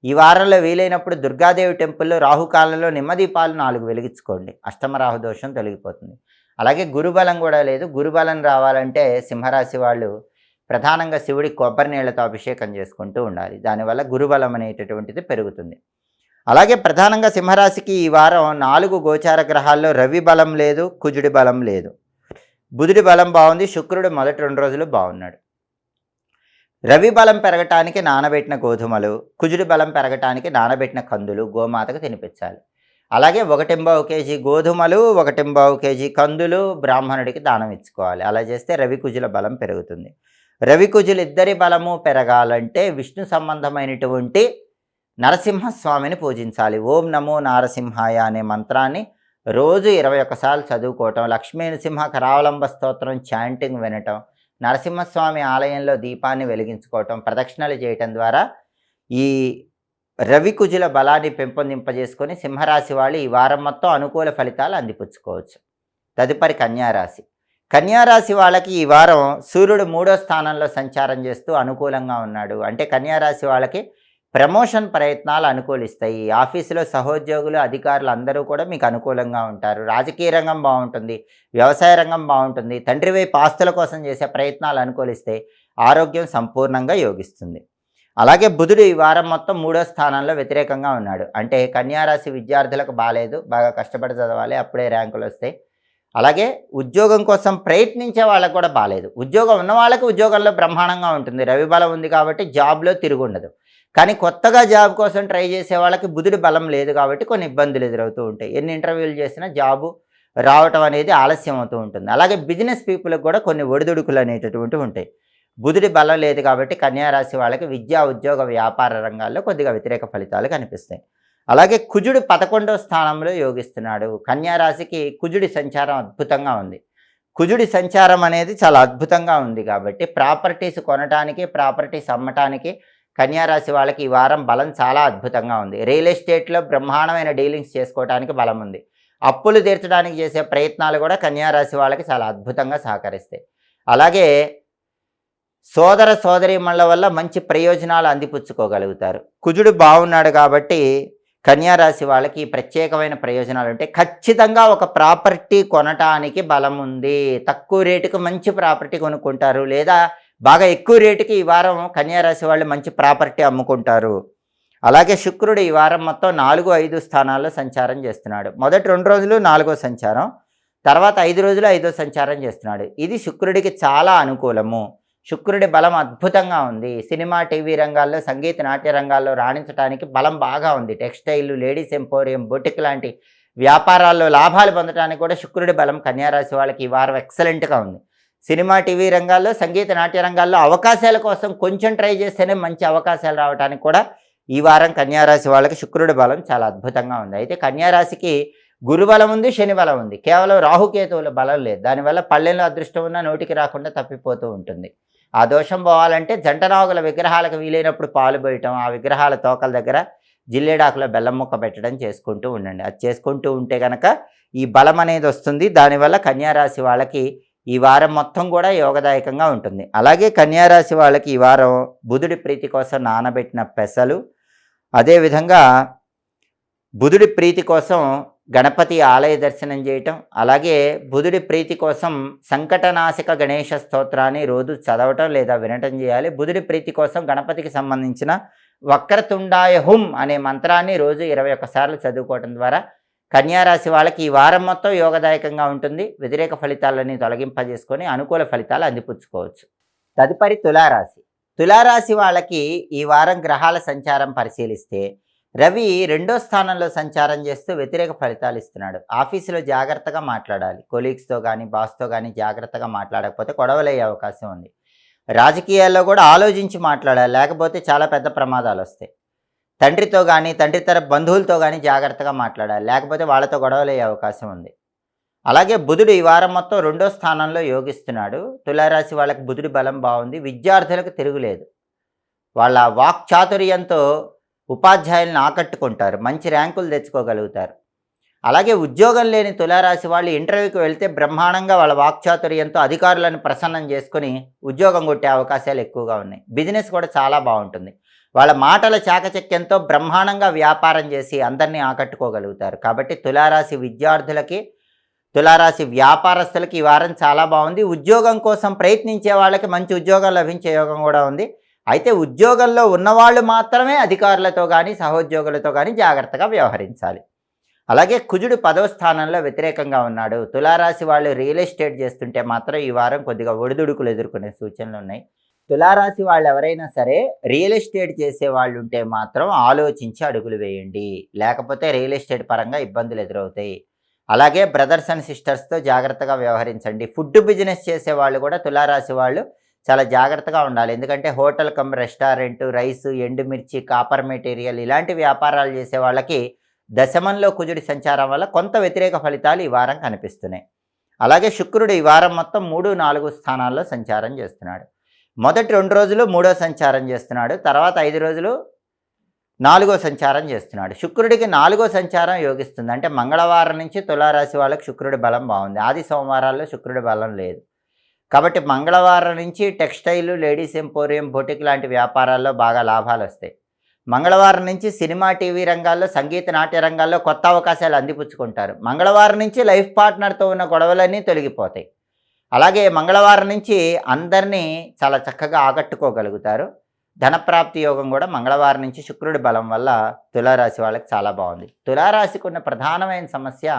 ఈ వారంలో వీలైనప్పుడు దుర్గాదేవి టెంపుల్‌లో రాహుకాలంలో నిమ్మదీపాలు 4 వెలిగించుకోండి. అష్టమ రాహు దోషం తొలగిపోతుంది. అలాగే గురుబలం కూడా లేదు. గురుబలం రావాలంటే సింహరాశి వాళ్ళు ప్రధానంగా శివుడికి కొబ్బరి నీళ్లతో అభిషేకం చేసుకుంటూ ఉండాలి. దానివల్ల గురుబలం అనేటటువంటిది పెరుగుతుంది. అలాగే ప్రధానంగా సింహరాశికి ఈ వారం 4 గోచార గ్రహాల్లో రవి బలం లేదు, కుజుడి బలం లేదు. బుధుడి బలం బాగుంది. శుక్రుడు మొదటి 2 రోజులు బాగున్నాడు. రవి బలం పెరగటానికి నానబెట్టిన గోధుమలు, కుజుడి బలం పెరగటానికి నానబెట్టిన కందులు గోమాతకు తినిపించాలి. అలాగే 1/4 కేజీ గోధుమలు, 1/4 కేజీ కందులు బ్రాహ్మణుడికి దానం ఇచ్చుకోవాలి. అలా చేస్తే రవి కుజుల బలం పెరుగుతుంది. రవి కుజులు ఇద్దరి బలము పెరగాలంటే విష్ణు సంబంధమైనటువంటి నరసింహస్వామిని పూజించాలి. ఓం నమో నారసింహాయ అనే మంత్రాన్ని రోజు 21 సార్లు చదువుకోవటం, లక్ష్మీ నృసింహ కరావలంబ స్తోత్రం చాంటింగ్ వినటం, నరసింహస్వామి ఆలయంలో దీపాన్ని వెలిగించుకోవటం, ప్రదక్షిణలు చేయటం ద్వారా ఈ రవి కుజుల బలాన్ని పెంపొందింపజేసుకొని సింహరాశి వాళ్ళు ఈ వారం మొత్తం అనుకూల ఫలితాలు అందిపుచ్చుకోవచ్చు. తదుపరి కన్యారాశి. కన్యారాశి వాళ్ళకి ఈ వారం సూర్యుడు 3వ స్థానంలో సంచారం చేస్తూ అనుకూలంగా ఉన్నాడు. అంటే కన్యారాశి వాళ్ళకి ప్రమోషన్ ప్రయత్నాలు అనుకూలిస్తాయి. ఆఫీసులో సహోద్యోగులు, అధికారులు అందరూ కూడా మీకు అనుకూలంగా ఉంటారు. రాజకీయ రంగం బాగుంటుంది, వ్యవసాయ రంగం బాగుంటుంది. తండ్రి వైపు ఆస్తుల కోసం చేసే ప్రయత్నాలు అనుకూలిస్తే ఆరోగ్యం సంపూర్ణంగా యోగిస్తుంది. అలాగే బుధుడు ఈ వారం మొత్తం 3వ స్థానంలో వ్యతిరేకంగా ఉన్నాడు. అంటే కన్యారాశి విద్యార్థులకు బాగాలేదు, బాగా కష్టపడి చదవాలి, అప్పుడే ర్యాంకులు వస్తాయి. అలాగే ఉద్యోగం కోసం ప్రయత్నించే వాళ్ళకు కూడా బాగాలేదు. ఉద్యోగం ఉన్న వాళ్ళకి ఉద్యోగంలో బ్రహ్మాండంగా ఉంటుంది. రవి బలం ఉంది కాబట్టి జాబ్లో తిరుగుండదు. కానీ కొత్తగా జాబ్ కోసం ట్రై చేసే వాళ్ళకి బుధుడి బలం లేదు కాబట్టి కొన్ని ఇబ్బందులు ఎదురవుతూ ఉంటాయి. ఎన్ని ఇంటర్వ్యూలు చేసినా జాబు రావటం అనేది ఆలస్యం అవుతూ ఉంటుంది. అలాగే బిజినెస్ పీపుల్కి కూడా కొన్ని ఒడిదుడుకులు అనేటటువంటివి ఉంటాయి. బుధుడి బలం లేదు కాబట్టి కన్యారాశి వాళ్ళకి విద్యా, ఉద్యోగ, వ్యాపార రంగాల్లో కొద్దిగా వ్యతిరేక ఫలితాలు కనిపిస్తాయి. అలాగే కుజుడు 11వ స్థానంలో యోగిస్తున్నాడు. కన్యారాశికి కుజుడి సంచారం అద్భుతంగా ఉంది. కుజుడి సంచారం అనేది చాలా అద్భుతంగా ఉంది కాబట్టి ప్రాపర్టీస్ కొనటానికి, ప్రాపర్టీస్ అమ్మటానికి కన్యారాశి వాళ్ళకి ఈ వారం బలం చాలా అద్భుతంగా ఉంది. రియల్ ఎస్టేట్లో బ్రహ్మాండమైన డీలింగ్స్ చేసుకోవడానికి బలం ఉంది. అప్పులు తీర్చడానికి చేసే ప్రయత్నాలు కూడా కన్యారాశి వాళ్ళకి చాలా అద్భుతంగా సహకరిస్తాయి. అలాగే సోదర సోదరీమణుల వల్ల మంచి ప్రయోజనాలు అందిపుచ్చుకోగలుగుతారు. కుజుడు బాగున్నాడు కాబట్టి కన్యారాశి వాళ్ళకి ప్రత్యేకమైన ప్రయోజనాలు ఉంటాయి. ఖచ్చితంగా ఒక ప్రాపర్టీ కొనటానికి బలం ఉంది. తక్కువ రేటుకు మంచి ప్రాపర్టీ కొనుక్కుంటారు, లేదా బాగా ఎక్కువ రేటుకి ఈ వారం కన్యారాశి వాళ్ళు మంచి ప్రాపర్టీ అమ్ముకుంటారు. అలాగే శుక్రుడు ఈ వారం మొత్తం 4, 5 స్థానాల్లో సంచారం చేస్తున్నాడు. మొదటి 2 రోజులు 4వ సంచారం, తర్వాత 5 రోజులు 5వ సంచారం చేస్తున్నాడు. ఇది శుక్రుడికి చాలా అనుకూలము. శుక్రుడి బలం అద్భుతంగా ఉంది. సినిమా, టీవీ రంగాల్లో, సంగీత, నాట్య రంగాల్లో రాణించడానికి బలం బాగా ఉంది. టెక్స్టైల్, లేడీస్ ఎంపోరియం, బొటిక్ లాంటి వ్యాపారాల్లో లాభాలు పొందడానికి కూడా శుక్రుడి బలం కన్యారాశి వాళ్ళకి ఈ వారం ఎక్సలెంట్గా ఉంది. సినిమా, టీవీ రంగాల్లో, సంగీత, నాట్య రంగాల్లో అవకాశాల కోసం కొంచెం ట్రై చేస్తేనే మంచి అవకాశాలు రావడానికి కూడా ఈ వారం కన్యారాశి వాళ్ళకి శుక్రుడి బలం చాలా అద్భుతంగా ఉంది. అయితే కన్యారాశికి గురుబలం ఉంది, శని బలం ఉంది. కేవలం రాహుకేతువుల బలం లేదు. దానివల్ల పళ్ళెంలో అదృష్టం ఉన్నా నోటికి రాకుండా తప్పిపోతూ ఉంటుంది. ఆ దోషం పోవాలంటే జంటనాగుల విగ్రహాలకు వీలైనప్పుడు పాలు పోయటం, ఆ విగ్రహాల తోకల దగ్గర జిల్లేడాకులో బెల్లం ముక్క పెట్టడం చేసుకుంటూ ఉండండి. అది చేసుకుంటూ ఉంటే కనుక ఈ బలం అనేది వస్తుంది. దానివల్ల కన్యారాశి వాళ్ళకి ఈ వారం మొత్తం కూడా యోగదాయకంగా ఉంటుంది. అలాగే కన్యారాశి వాళ్ళకి ఈ వారం బుధుడి ప్రీతి కోసం నానబెట్టిన పెసలు, అదేవిధంగా బుధుడి ప్రీతి కోసం గణపతి ఆలయ దర్శనం చేయటం, అలాగే బుధుడి ప్రీతి కోసం సంకటనాశక గణేష స్తోత్రాన్ని రోజు చదవటం లేదా వినటం చేయాలి. బుధుడి ప్రీతి కోసం గణపతికి సంబంధించిన వక్రతుండాయ హుం అనే మంత్రాన్ని రోజు 21 సార్లు చదువుకోవటం ద్వారా కన్యారాశి వాళ్ళకి ఈ వారం మొత్తం యోగదాయకంగా ఉంటుంది. వ్యతిరేక ఫలితాలని తొలగింపజేసుకొని అనుకూల ఫలితాలు అందిపుచ్చుకోవచ్చు. తదుపరి తులారాశి. తులారాశి వాళ్ళకి ఈ వారం గ్రహాల సంచారం పరిశీలిస్తే రవి 2వ స్థానంలో సంచారం చేస్తూ వ్యతిరేక ఫలితాలు ఇస్తున్నాడు. ఆఫీసులో జాగ్రత్తగా మాట్లాడాలి. కొలీగ్స్తో కానీ, బాస్తో కానీ జాగ్రత్తగా మాట్లాడకపోతే గొడవలయ్యే అవకాశం ఉంది. రాజకీయాల్లో కూడా ఆలోచించి మాట్లాడాలి, లేకపోతే చాలా పెద్ద ప్రమాదాలు వస్తాయి. తండ్రితో కానీ, తండ్రి తరపు బంధువులతో కానీ జాగ్రత్తగా మాట్లాడాలి, లేకపోతే వాళ్ళతో గొడవలయ్యే అవకాశం ఉంది. అలాగే బుధుడు ఈ వారం మొత్తం రెండో స్థానంలో యోగిస్తున్నాడు. తులారాశి వాళ్ళకి బుధుడి బలం బాగుంది. విద్యార్థులకు తిరుగులేదు. వాళ్ళ వాక్చాతుర్యంతో ఉపాధ్యాయులను ఆకట్టుకుంటారు. మంచి ర్యాంకులు తెచ్చుకోగలుగుతారు. అలాగే ఉద్యోగం లేని తులారాశి వాళ్ళు ఇంటర్వ్యూకి వెళ్తే బ్రహ్మాండంగా వాళ్ళ వాక్చాతుర్యంతో అధికారులను ప్రసన్నం చేసుకుని ఉద్యోగం కొట్టే అవకాశాలు ఎక్కువగా ఉన్నాయి. బిజినెస్ కూడా చాలా బాగుంటుంది. వాళ్ళ మాటల చాకచక్యంతో బ్రహ్మాండంగా వ్యాపారం చేసి అందరినీ ఆకట్టుకోగలుగుతారు. కాబట్టి తులారాశి విద్యార్థులకి, తులారాశి వ్యాపారస్తులకి ఈ వారం చాలా బాగుంది. ఉద్యోగం కోసం ప్రయత్నించే వాళ్ళకి మంచి ఉద్యోగం లభించే యోగం కూడా ఉంది. అయితే ఉద్యోగంలో ఉన్నవాళ్ళు మాత్రమే అధికారులతో కానీ సహోద్యోగులతో కానీ జాగ్రత్తగా వ్యవహరించాలి. అలాగే కుజుడు 10వ స్థానంలో వ్యతిరేకంగా ఉన్నాడు. తులారాశి వాళ్ళు రియల్ ఎస్టేట్ చేస్తుంటే మాత్రం ఈ వారం కొద్దిగా ఒడిదుడుకులు ఎదుర్కొనే సూచనలు ఉన్నాయి. తులారాశి వాళ్ళు ఎవరైనా సరే రియల్ ఎస్టేట్ చేసే వాళ్ళు ఉంటే మాత్రం ఆలోచించి అడుగులు వేయండి. లేకపోతే రియల్ ఎస్టేట్ పరంగా ఇబ్బందులు ఎదురవుతాయి. అలాగే బ్రదర్స్ అండ్ సిస్టర్స్తో జాగ్రత్తగా వ్యవహరించండి. ఫుడ్ బిజినెస్ చేసే వాళ్ళు కూడా తులారాశి వాళ్ళు చాలా జాగ్రత్తగా ఉండాలి. ఎందుకంటే హోటల్ కమ్ రెస్టారెంట్, రైసు, ఎండుమిర్చి, కాపర్ మెటీరియల్ ఇలాంటి వ్యాపారాలు చేసే వాళ్ళకి దశమంలో కుజుడి సంచారం వల్ల కొంత వ్యతిరేక ఫలితాలు ఈ వారం కనిపిస్తున్నాయి. అలాగే శుక్రుడు ఈ వారం మొత్తం 3, 4 స్థానాల్లో సంచారం చేస్తున్నాడు. మొదటి 2 రోజులు 3వ సంచారం చేస్తున్నాడు. తర్వాత 5 రోజులు 4వ సంచారం చేస్తున్నాడు. శుక్రుడికి 4వ సంచారం యోగిస్తుంది. అంటే మంగళవారం నుంచి తులారాశి వాళ్ళకి శుక్రుడి బలం బాగుంది. ఆది సోమవారాల్లో శుక్రుడి బలం లేదు. కాబట్టి మంగళవారం నుంచి టెక్స్టైల్, లేడీస్ ఎంపోరియం, బొటిక్ లాంటి వ్యాపారాల్లో బాగా లాభాలు వస్తాయి. మంగళవారం నుంచి సినిమా, టీవీ రంగాల్లో, సంగీత, నాట్య రంగాల్లో కొత్త అవకాశాలు అందిపుచ్చుకుంటారు. మంగళవారం నుంచి లైఫ్ పార్ట్నర్తో ఉన్న గొడవలన్నీ తొలగిపోతాయి. అలాగే మంగళవారం నుంచి అందరినీ చాలా చక్కగా ఆకట్టుకోగలుగుతారు. ధనప్రాప్తి యోగం కూడా మంగళవారం నుంచి శుక్రుడి బలం వల్ల తులారాశి వాళ్ళకి చాలా బాగుంది. తులారాశికి ఉన్న ప్రధానమైన సమస్య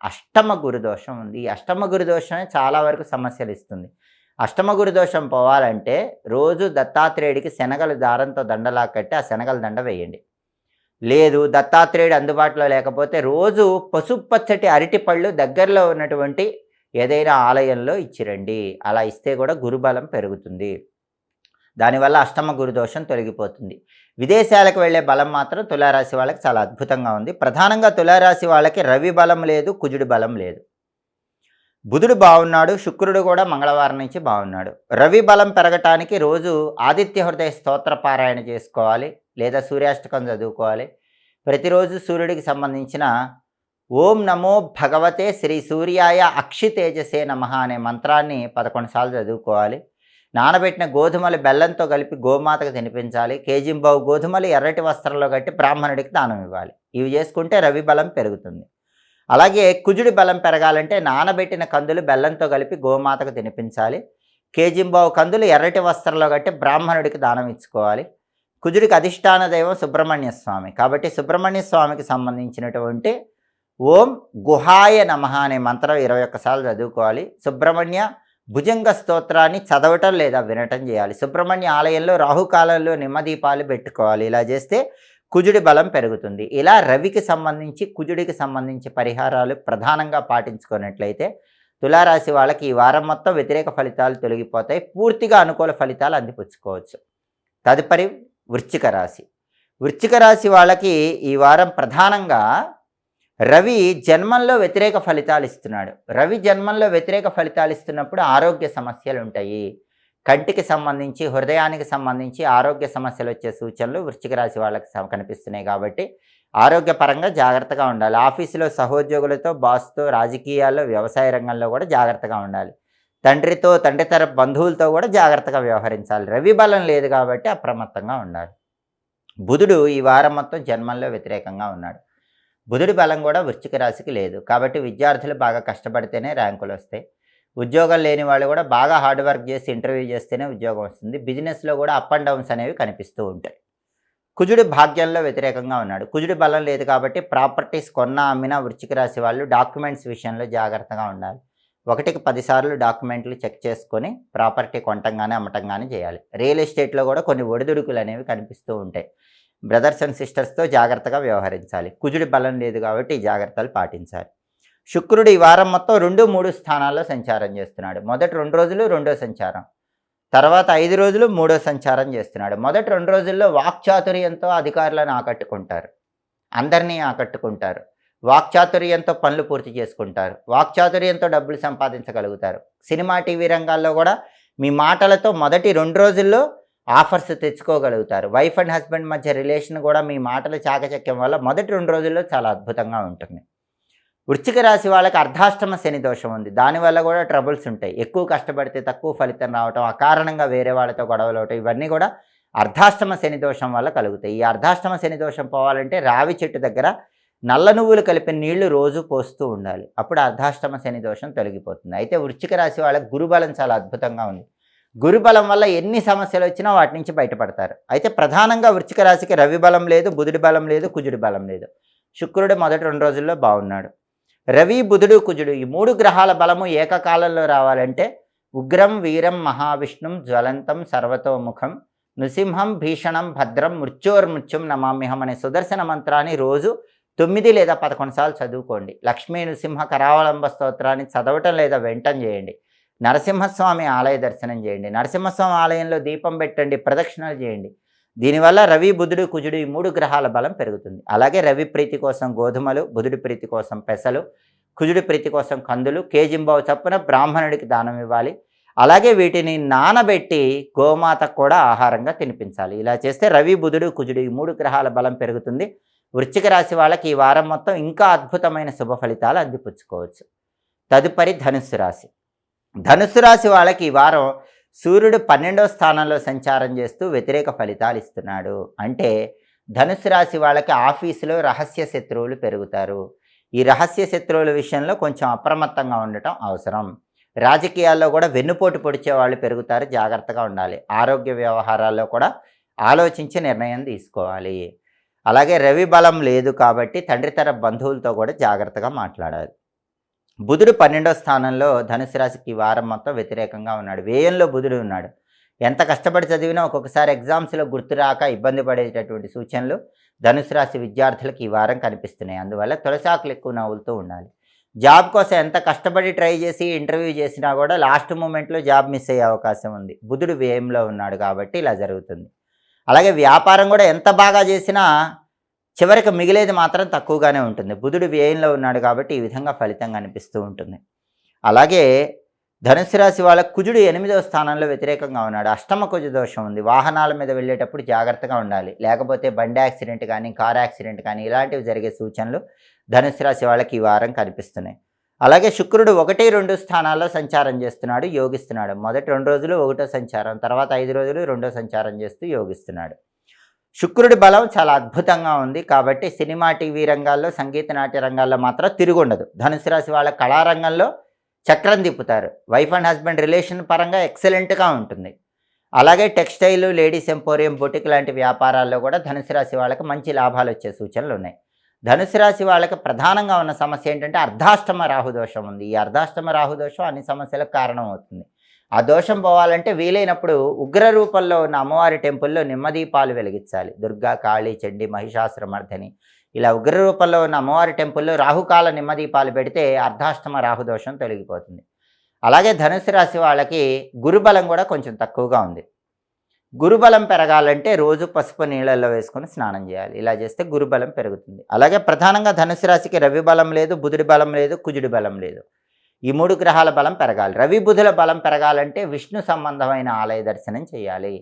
అష్టమ గురుదోషం ఉంది. ఈ అష్టమ గురుదోషమే చాలా వరకు సమస్యలు ఇస్తుంది. అష్టమ గురుదోషం పోవాలంటే రోజు దత్తాత్రేయుడికి శనగల దారంతో దండలా కట్టి ఆ శనగల దండ వేయండి. లేదు దత్తాత్రేయుడు అందుబాటులో లేకపోతే రోజు పసుపచ్చటి అరటిపళ్ళు దగ్గరలో ఉన్నటువంటి ఏదైనా ఆలయంలో ఇచ్చిరండి. అలా ఇస్తే కూడా గురుబలం పెరుగుతుంది. దానివల్ల అష్టమ గురుదోషం తొలగిపోతుంది. విదేశాలకు వెళ్ళే బలం మాత్రం తులారాశి వాళ్ళకి చాలా అద్భుతంగా ఉంది. ప్రధానంగా తులారాశి వాళ్ళకి రవి బలం లేదు, కుజుడి బలం లేదు. బుధుడు బాగున్నాడు, శుక్రుడు కూడా మంగళవారం నుంచి బాగున్నాడు. రవి బలం పెరగటానికి రోజు ఆదిత్య హృదయ స్తోత్ర పారాయణ చేసుకోవాలి, లేదా సూర్యాష్టకం చదువుకోవాలి. ప్రతిరోజు సూర్యుడికి సంబంధించిన ఓం నమో భగవతే శ్రీ సూర్యాయ అక్షితేజసే నమః అనే మంత్రాన్ని 11 సార్లు చదువుకోవాలి. నానబెట్టిన గోధుమలు బెల్లంతో కలిపి గోమాతకు తినిపించాలి. కేజింబావు గోధుమలు ఎర్రటి వస్త్రంలో కట్టి బ్రాహ్మణుడికి దానం ఇవ్వాలి. ఇవి చేసుకుంటే రవి బలం పెరుగుతుంది. అలాగే కుజుడి బలం పెరగాలంటే నానబెట్టిన కందులు బెల్లంతో కలిపి గోమాతకు తినిపించాలి. కేజింబావు కందులు ఎర్రటి వస్త్రంలో కట్టి బ్రాహ్మణుడికి దానం ఇచ్చుకోవాలి. కుజుడికి అధిష్టాన దైవం సుబ్రహ్మణ్య స్వామి. కాబట్టి సుబ్రహ్మణ్య స్వామికి సంబంధించినటువంటి ఓం గుహాయ నమః అనే మంత్రం 21 సార్లు చదువుకోవాలి. సుబ్రహ్మణ్య భుజంగ స్తోత్రాన్ని చదవటం లేదా వినటం చేయాలి. సుబ్రహ్మణ్య ఆలయంలో రాహుకాలంలో నిమ్మదీపాలు పెట్టుకోవాలి. ఇలా చేస్తే కుజుడి బలం పెరుగుతుంది. ఇలా రవికి సంబంధించి, కుజుడికి సంబంధించి పరిహారాలు ప్రధానంగా పాటించుకున్నట్లయితే తులారాశి వాళ్ళకి ఈ వారం మొత్తం వ్యతిరేక ఫలితాలు తొలగిపోతాయి. పూర్తిగా అనుకూల ఫలితాలు అందిపుచ్చుకోవచ్చు. తదుపరి వృశ్చిక రాశి. వృశ్చిక రాశి వాళ్ళకి ఈ వారం ప్రధానంగా రవి జన్మంలో వ్యతిరేక ఫలితాలు ఇస్తున్నాడు. రవి జన్మంలో వ్యతిరేక ఫలితాలు ఇస్తున్నప్పుడు ఆరోగ్య సమస్యలు ఉంటాయి. కంటికి సంబంధించి, హృదయానికి సంబంధించి ఆరోగ్య సమస్యలు వచ్చే సూచనలు వృశ్చిక రాశి వాళ్ళకి కనిపిస్తున్నాయి. కాబట్టి ఆరోగ్యపరంగా జాగ్రత్తగా ఉండాలి. ఆఫీసులో సహోద్యోగులతో, బాస్తో, రాజకీయాల్లో, వ్యవసాయ రంగంలో కూడా జాగ్రత్తగా ఉండాలి. తండ్రితో, తండ్రి తరపు బంధువులతో కూడా జాగ్రత్తగా వ్యవహరించాలి. రవి బలం లేదు కాబట్టి అప్రమత్తంగా ఉండాలి. బుధుడు ఈ వారం మొత్తం జన్మంలో వ్యతిరేకంగా ఉన్నాడు. బుధుడి బలం కూడా వృశ్చిక రాశికి లేదు. కాబట్టి విద్యార్థులు బాగా కష్టపడితేనే ర్యాంకులు వస్తాయి. ఉద్యోగం లేని వాళ్ళు కూడా బాగా హార్డ్ వర్క్ చేసి ఇంటర్వ్యూ చేస్తేనే ఉద్యోగం వస్తుంది. బిజినెస్లో కూడా అప్ అండ్ డౌన్స్ అనేవి కనిపిస్తూ ఉంటాయి. కుజుడి భాగ్యంలో వ్యతిరేకంగా ఉన్నాడు. కుజుడి బలం లేదు కాబట్టి ప్రాపర్టీస్ కొన్నా అమ్మినా వృశ్చిక రాశి వాళ్ళు డాక్యుమెంట్స్ విషయంలో జాగ్రత్తగా ఉండాలి. 1కి 10 సార్లు డాక్యుమెంట్లు చెక్ చేసుకొని ప్రాపర్టీ కొనటం కానీ అమ్మటం కానీ చేయాలి. రియల్ ఎస్టేట్లో కూడా కొన్ని ఒడిదుడుకులు అనేవి కనిపిస్తూ ఉంటాయి. బ్రదర్స్ అండ్ సిస్టర్స్తో జాగ్రత్తగా వ్యవహరించాలి. కుజుడి బలం లేదు కాబట్టి ఈ జాగ్రత్తలు పాటించాలి. శుక్రుడు ఈ వారం మొత్తం 2, 3 స్థానాల్లో సంచారం చేస్తున్నాడు. మొదటి 2 రోజులు 2వ సంచారం, తర్వాత 5 రోజులు 3వ సంచారం చేస్తున్నాడు. మొదటి 2 రోజుల్లో వాక్చాతుర్యంతో అధికారులను ఆకట్టుకుంటారు, అందరినీ ఆకట్టుకుంటారు. వాక్చాతుర్యంతో పనులు పూర్తి చేసుకుంటారు. వాక్చాతుర్యంతో డబ్బులు సంపాదించగలుగుతారు. సినిమా, టీవీ రంగాల్లో కూడా మీ మాటలతో మొదటి 2 రోజుల్లో ఆఫర్స్ తెచ్చుకోగలుగుతారు. వైఫ్ అండ్ హస్బెండ్ మధ్య రిలేషన్ కూడా మీ మాటల చాకచక్యం వల్ల మొదటి 2 రోజుల్లో చాలా అద్భుతంగా ఉంటుంది. వృశ్చిక రాశి వాళ్ళకి అర్ధాష్టమ శని దోషం ఉంది. దానివల్ల కూడా ట్రబుల్స్ ఉంటాయి. ఎక్కువ కష్టపడితే తక్కువ ఫలితం రావటం, అకారణంగా వేరే వాళ్ళతో గొడవలు అవటం, ఇవన్నీ కూడా అర్ధాష్టమ శని దోషం వల్ల కలుగుతాయి. ఈ అర్ధాష్టమ శని దోషం పోవాలంటే రావి చెట్టు దగ్గర నల్ల నువ్వులు కలిపిన నీళ్లు రోజు పోస్తూ ఉండాలి. అప్పుడు అర్ధాష్టమ శని దోషం తొలగిపోతుంది. అయితే వృశ్చిక రాశి వాళ్ళకి గురుబలం చాలా అద్భుతంగా ఉంది. గురుబలం వల్ల ఎన్ని సమస్యలు వచ్చినా వాటి నుంచి బయటపడతారు. అయితే ప్రధానంగా వృశ్చిక రాశికి రవి బలం లేదు, బుధుడి బలం లేదు, కుజుడి బలం లేదు. శుక్రుడు మొదటి 2 రోజుల్లో బాగున్నాడు. రవి, బుధుడు, కుజుడు ఈ 3 గ్రహాల బలము ఏకకాలంలో రావాలంటే ఉగ్రం వీరం మహావిష్ణుం జ్వలంతం సర్వతోముఖం నృసింహం భీషణం భద్రం మృత్యోర్మృత్యుం నమామ్యహం అనే సుదర్శన మంత్రాన్ని రోజు 9 లేదా 11 సార్లు చదువుకోండి. లక్ష్మీ నృసింహ కరావలంబ స్తోత్రాన్ని చదవటం లేదా వెంటనే చేయండి. నరసింహస్వామి ఆలయ దర్శనం చేయండి. నరసింహస్వామి ఆలయంలో దీపం పెట్టండి, ప్రదక్షిణలు చేయండి. దీనివల్ల రవి, బుధుడు, కుజుడు ఈ 3 గ్రహాల బలం పెరుగుతుంది. అలాగే రవి ప్రీతి కోసం గోధుమలు, బుధుడి ప్రీతి కోసం పెసలు, కుజుడి ప్రీతి కోసం కందులు కేజింబావు చప్పున బ్రాహ్మణుడికి దానం ఇవ్వాలి. అలాగే వీటిని నానబెట్టి గోమాతకు కూడా ఆహారంగా తినిపించాలి. ఇలా చేస్తే రవి, బుధుడు, కుజుడు ఈ 3 గ్రహాల బలం పెరుగుతుంది. వృశ్చిక రాశి వాళ్ళకి ఈ వారం మొత్తం ఇంకా అద్భుతమైన శుభ ఫలితాలు అందిపుచ్చుకోవచ్చు. తదుపరి ధనుస్సు రాశి. ధనుస్సు రాశి వాళ్ళకి ఈ వారం సూర్యుడు 12వ స్థానంలో సంచారం చేస్తూ వ్యతిరేక ఫలితాలు ఇస్తున్నాడు. అంటే ధనుస్సు రాశి వాళ్ళకి ఆఫీసులో రహస్య శత్రువులు పెరుగుతారు. ఈ రహస్య శత్రువుల విషయంలో కొంచెం అప్రమత్తంగా ఉండటం అవసరం. రాజకీయాల్లో కూడా వెన్నుపోటు పొడిచే వాళ్ళు పెరుగుతారు, జాగ్రత్తగా ఉండాలి. ఆరోగ్య వ్యవహారాల్లో కూడా ఆలోచించి నిర్ణయం తీసుకోవాలి. అలాగే రవి బలం లేదు కాబట్టి తండ్రి తర బంధువులతో కూడా జాగ్రత్తగా మాట్లాడాలి. బుధుడు 12వ స్థానంలో ధనుసు రాశికి వారం మొత్తం వ్యతిరేకంగా ఉన్నాడు. వ్యయంలో బుధుడు ఉన్నాడు. ఎంత కష్టపడి చదివినా ఒక్కొక్కసారి ఎగ్జామ్స్లో గుర్తురాక ఇబ్బంది పడేటటువంటి సూచనలు ధనుసు రాశి విద్యార్థులకు ఈ వారం కనిపిస్తున్నాయి. అందువల్ల తులసాకులు ఎక్కువ నవ్వులుతూ ఉండాలి. జాబ్ కోసం ఎంత కష్టపడి ట్రై చేసి ఇంటర్వ్యూ చేసినా కూడా లాస్ట్ మూమెంట్లో జాబ్ మిస్ అయ్యే అవకాశం ఉంది. బుధుడు వ్యయంలో ఉన్నాడు కాబట్టి ఇలా జరుగుతుంది. అలాగే వ్యాపారం కూడా ఎంత బాగా చేసినా చివరికి మిగిలేది మాత్రం తక్కువగానే ఉంటుంది. బుధుడు వ్యయంలో ఉన్నాడు కాబట్టి ఈ విధంగా ఫలితం కనిపిస్తూ ఉంటుంది. అలాగే ధనుసు రాశి వాళ్ళ కుజుడు 8వ స్థానంలో వ్యతిరేకంగా ఉన్నాడు. అష్టమ కుజ దోషం ఉంది. వాహనాల మీద వెళ్ళేటప్పుడు జాగ్రత్తగా ఉండాలి. లేకపోతే బండి యాక్సిడెంట్ కానీ కార్ యాక్సిడెంట్ కానీ ఇలాంటివి జరిగే సూచనలు ధనుసు రాశి వాళ్ళకి ఈ వారం కనిపిస్తున్నాయి. అలాగే శుక్రుడు 1, 2 స్థానాల్లో సంచారం చేస్తున్నాడు, యోగిస్తున్నాడు. మొదటి 2 రోజులు 1వ సంచారం, తర్వాత 5 రోజులు 2వ సంచారం చేస్తూ యోగిస్తున్నాడు. శుక్రుడి బలం చాలా అద్భుతంగా ఉంది కాబట్టి సినిమా, టీవీ రంగాల్లో, సంగీత నాట్య రంగాల్లో మాత్రం తిరుగుండదు. ధనుసు రాశి వాళ్ళ కళారంగంలో చక్రం తిప్పుతారు. వైఫ్ అండ్ హస్బెండ్ రిలేషన్ పరంగా ఎక్సలెంట్గా ఉంటుంది. అలాగే టెక్స్టైల్, లేడీస్ ఎంపోరియం, బొటిక్ లాంటి వ్యాపారాల్లో కూడా ధనుసు రాశి వాళ్ళకి మంచి లాభాలు వచ్చే సూచనలు ఉన్నాయి. ధనుసు రాశి వాళ్ళకి ప్రధానంగా ఉన్న సమస్య ఏంటంటే అర్ధాష్టమ రాహుదోషం ఉంది. ఈ అర్ధాష్టమ రాహుదోషం అన్ని సమస్యలకు కారణం అవుతుంది. ఆ దోషం పోవాలంటే వీలైనప్పుడు ఉగ్ర రూపంలో ఉన్న అమ్మవారి టెంపుల్లో నిమ్మదీపాలు వెలిగించాలి. దుర్గా, కాళీ, చండి, మహిషాసురమర్దని ఇలా ఉగ్ర రూపంలో ఉన్న అమ్మవారి టెంపుల్లో రాహుకాల నిమ్మదీపాలు పెడితే అర్ధాష్టమ రాహుదోషం తొలగిపోతుంది. అలాగే ధనుసు రాశి వాళ్ళకి గురుబలం కూడా కొంచెం తక్కువగా ఉంది. గురుబలం పెరగాలంటే రోజు పసుపు నీళ్ళల్లో వేసుకొని స్నానం చేయాలి. ఇలా చేస్తే గురుబలం పెరుగుతుంది. అలాగే ప్రధానంగా ధనుసు రాశికి రవి బలం లేదు, బుధుడి బలం లేదు, కుజుడి బలం లేదు. ఈ 3 గ్రహాల బలం పెరగాలి. రవి, బుధుల బలం పెరగాలంటే విష్ణు సంబంధమైన ఆలయ దర్శనం చేయాలి.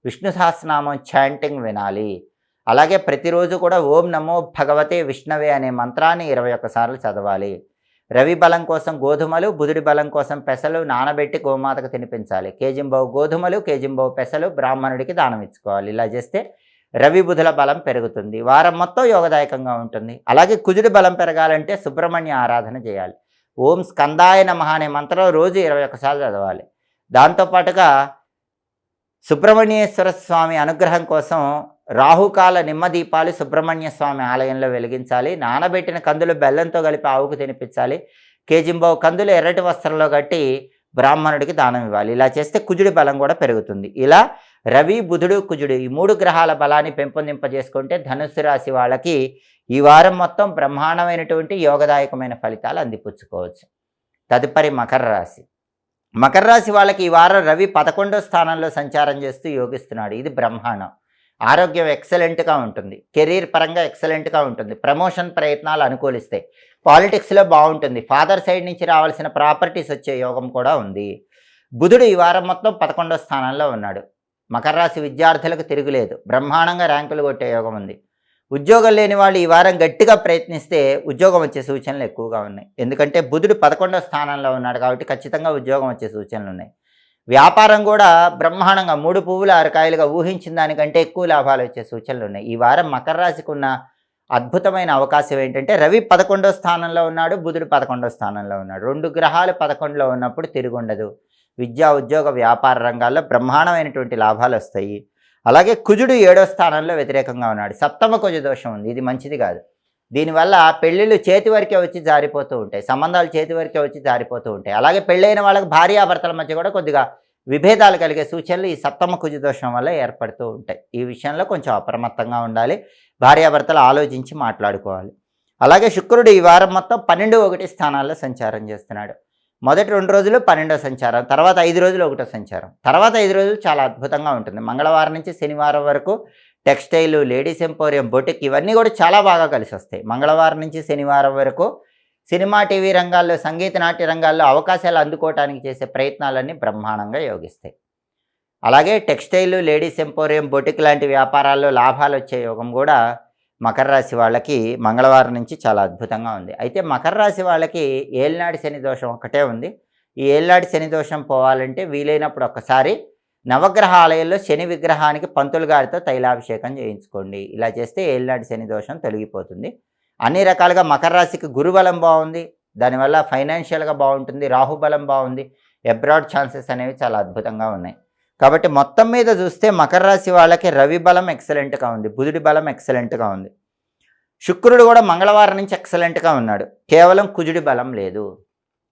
విష్ణు సహస్రనామం చాంటింగ్ వినాలి. అలాగే ప్రతిరోజు కూడా ఓం నమో భగవతే విష్ణవే అనే మంత్రాన్ని 21 సార్లు చదవాలి. రవి బలం కోసం గోధుమలు, బుధుడి బలం కోసం పెసలు నానబెట్టి గోమాతకు తినిపించాలి. కేజింబావు గోధుమలు, కేజింబావు పెసలు బ్రాహ్మణుడికి దానం ఇచ్చుకోవాలి. ఇలా చేస్తే రవి, బుధుల బలం పెరుగుతుంది. వారం మొత్తం యోగదాయకంగా ఉంటుంది. అలాగే కుజుడి బలం పెరగాలంటే సుబ్రహ్మణ్య ఆరాధన చేయాలి. ఓం స్కందాయ నమః అనే మంత్రం రోజు 21 సార్లు చదవాలి. దాంతోపాటుగా సుబ్రహ్మణ్యేశ్వర స్వామి అనుగ్రహం కోసం రాహుకాల నిమ్మదీపాలు సుబ్రహ్మణ్య స్వామి ఆలయంలో వెలిగించాలి. నానబెట్టిన కందులు బెల్లంతో కలిపి ఆవుకు తినిపించాలి. కేజింబావు కందులు ఎర్రటి వస్త్రంలో కట్టి బ్రాహ్మణుడికి దానం ఇవ్వాలి. ఇలా చేస్తే కుజుడి బలం కూడా పెరుగుతుంది. ఇలా రవి, బుధుడు, కుజుడు ఈ 3 గ్రహాల బలాన్ని పెంపొందింపజేసుకుంటే ధనుస్సు రాశి వాళ్ళకి ఈ వారం మొత్తం బ్రహ్మాండమైనటువంటి యోగదాయకమైన ఫలితాలు అందిపుచ్చుకోవచ్చు. తదుపరి మకర రాశి. మకర రాశి వాళ్ళకి ఈ వారం రవి 11వ స్థానంలో సంచారం చేస్తూ యోగిస్తున్నాడు. ఇది బ్రహ్మాండం. ఆరోగ్యం ఎక్సలెంట్గా ఉంటుంది. కెరీర్ పరంగా ఎక్సలెంట్గా ఉంటుంది. ప్రమోషన్ ప్రయత్నాలు అనుకూలిస్తాయి. పాలిటిక్స్‌లో బావుంటుంది. ఫాదర్ సైడ్ నుంచి రావాల్సిన ప్రాపర్టీస్ వచ్చే యోగం కూడా ఉంది. బుధుడు ఈ వారం మొత్తం 11వ స్థానంలో ఉన్నాడు. మకర రాశి విద్యార్థులకు తిరుగులేదు. బ్రహ్మాండంగా ర్యాంకులు కొట్టే యోగం ఉంది. ఉద్యోగం లేని వాళ్ళు ఈ వారం గట్టిగా ప్రయత్నిస్తే ఉద్యోగం వచ్చే సూచనలు ఎక్కువగా ఉన్నాయి. ఎందుకంటే బుధుడు 11వ స్థానంలో ఉన్నాడు కాబట్టి ఖచ్చితంగా ఉద్యోగం వచ్చే సూచనలు ఉన్నాయి. వ్యాపారం కూడా బ్రహ్మాండంగా 3 పువ్వులు 6 కాయలుగా ఊహించిన దానికంటే ఎక్కువ లాభాలు వచ్చే సూచనలు ఉన్నాయి. ఈ వారం మకర రాశికి ఉన్న అద్భుతమైన అవకాశం ఏంటంటే రవి 11వ స్థానంలో ఉన్నాడు, బుధుడు 11వ స్థానంలో ఉన్నాడు. 2 గ్రహాలు 11లో ఉన్నప్పుడు తిరుగుండదు. విద్యా, ఉద్యోగ, వ్యాపార రంగాల్లో బ్రహ్మాండమైనటువంటి లాభాలు వస్తాయి. అలాగే కుజుడు 7వ స్థానంలో వ్యతిరేకంగా ఉన్నాడు. సప్తమ కుజ దోషం ఉంది. ఇది మంచిది కాదు. దీనివల్ల పెళ్ళిళ్ళు చేతి వరకే వచ్చి జారిపోతూ ఉంటాయి. సంబంధాలు చేతి వరకే వచ్చి జారిపోతూ ఉంటాయి. అలాగే పెళ్ళైన వాళ్ళకి భార్యాభర్తల మధ్య కూడా కొద్దిగా విభేదాలు కలిగే సూచనలు ఈ సప్తమ కుజ దోషం వల్ల ఏర్పడుతూ ఉంటాయి. ఈ విషయంలో కొంచెం అప్రమత్తంగా ఉండాలి. భార్యాభర్తలు ఆలోచించి మాట్లాడుకోవాలి. అలాగే శుక్రుడు ఈ వారం మొత్తం 12, 1 స్థానాల్లో సంచారం చేస్తున్నాడు. మొదటి 2 రోజులు 12వ సంచారం, తర్వాత 5 రోజులు 1వ సంచారం, తర్వాత 5 రోజులు చాలా అద్భుతంగా ఉంటుంది. మంగళవారం నుంచి శనివారం వరకు టెక్స్టైల్, లేడీస్ ఎంపోరియం, బొటిక్ ఇవన్నీ కూడా చాలా బాగా కలిసి వస్తాయి. మంగళవారం నుంచి శనివారం వరకు సినిమా, టీవీ రంగాల్లో, సంగీత, నాట్య రంగాల్లో అవకాశాలు అందుకోవడానికి చేసే ప్రయత్నాలన్నీ బ్రహ్మాండంగా యోగిస్తాయి. అలాగే టెక్స్టైల్, లేడీస్ ఎంపోరియం, బొటిక్ లాంటి వ్యాపారాల్లో లాభాలు వచ్చే యోగం కూడా మకర రాశి వాళ్ళకి మంగళవారం నుంచి చాలా అద్భుతంగా ఉంది. అయితే మకర రాశి వాళ్ళకి ఏలినాటి శని దోషం ఒక్కటే ఉంది. ఈ ఏలినాటి శని దోషం పోవాలంటే వీలైనప్పుడు ఒక్కసారి నవగ్రహ ఆలయంలో శని విగ్రహానికి పంతులు గారితో తైలాభిషేకం చేయించుకోండి. ఇలా చేస్తే ఏలినాటి శని దోషం తొలగిపోతుంది. అన్ని రకాలుగా మకర రాశికి గురుబలం బాగుంది. దానివల్ల ఫైనాన్షియల్గా బాగుంటుంది. రాహుబలం బాగుంది. అబ్రాడ్ ఛాన్సెస్ అనేవి చాలా అద్భుతంగా ఉన్నాయి. కాబట్టి మొత్తం మీద చూస్తే మకర రాశి వాళ్ళకి రవి బలం ఎక్సలెంట్గా ఉంది. బుధుడి బలం ఎక్సలెంట్గా ఉంది. శుక్రుడు కూడా మంగళవారం నుంచి ఎక్సలెంట్గా ఉన్నాడు. కేవలం కుజుడి బలం లేదు.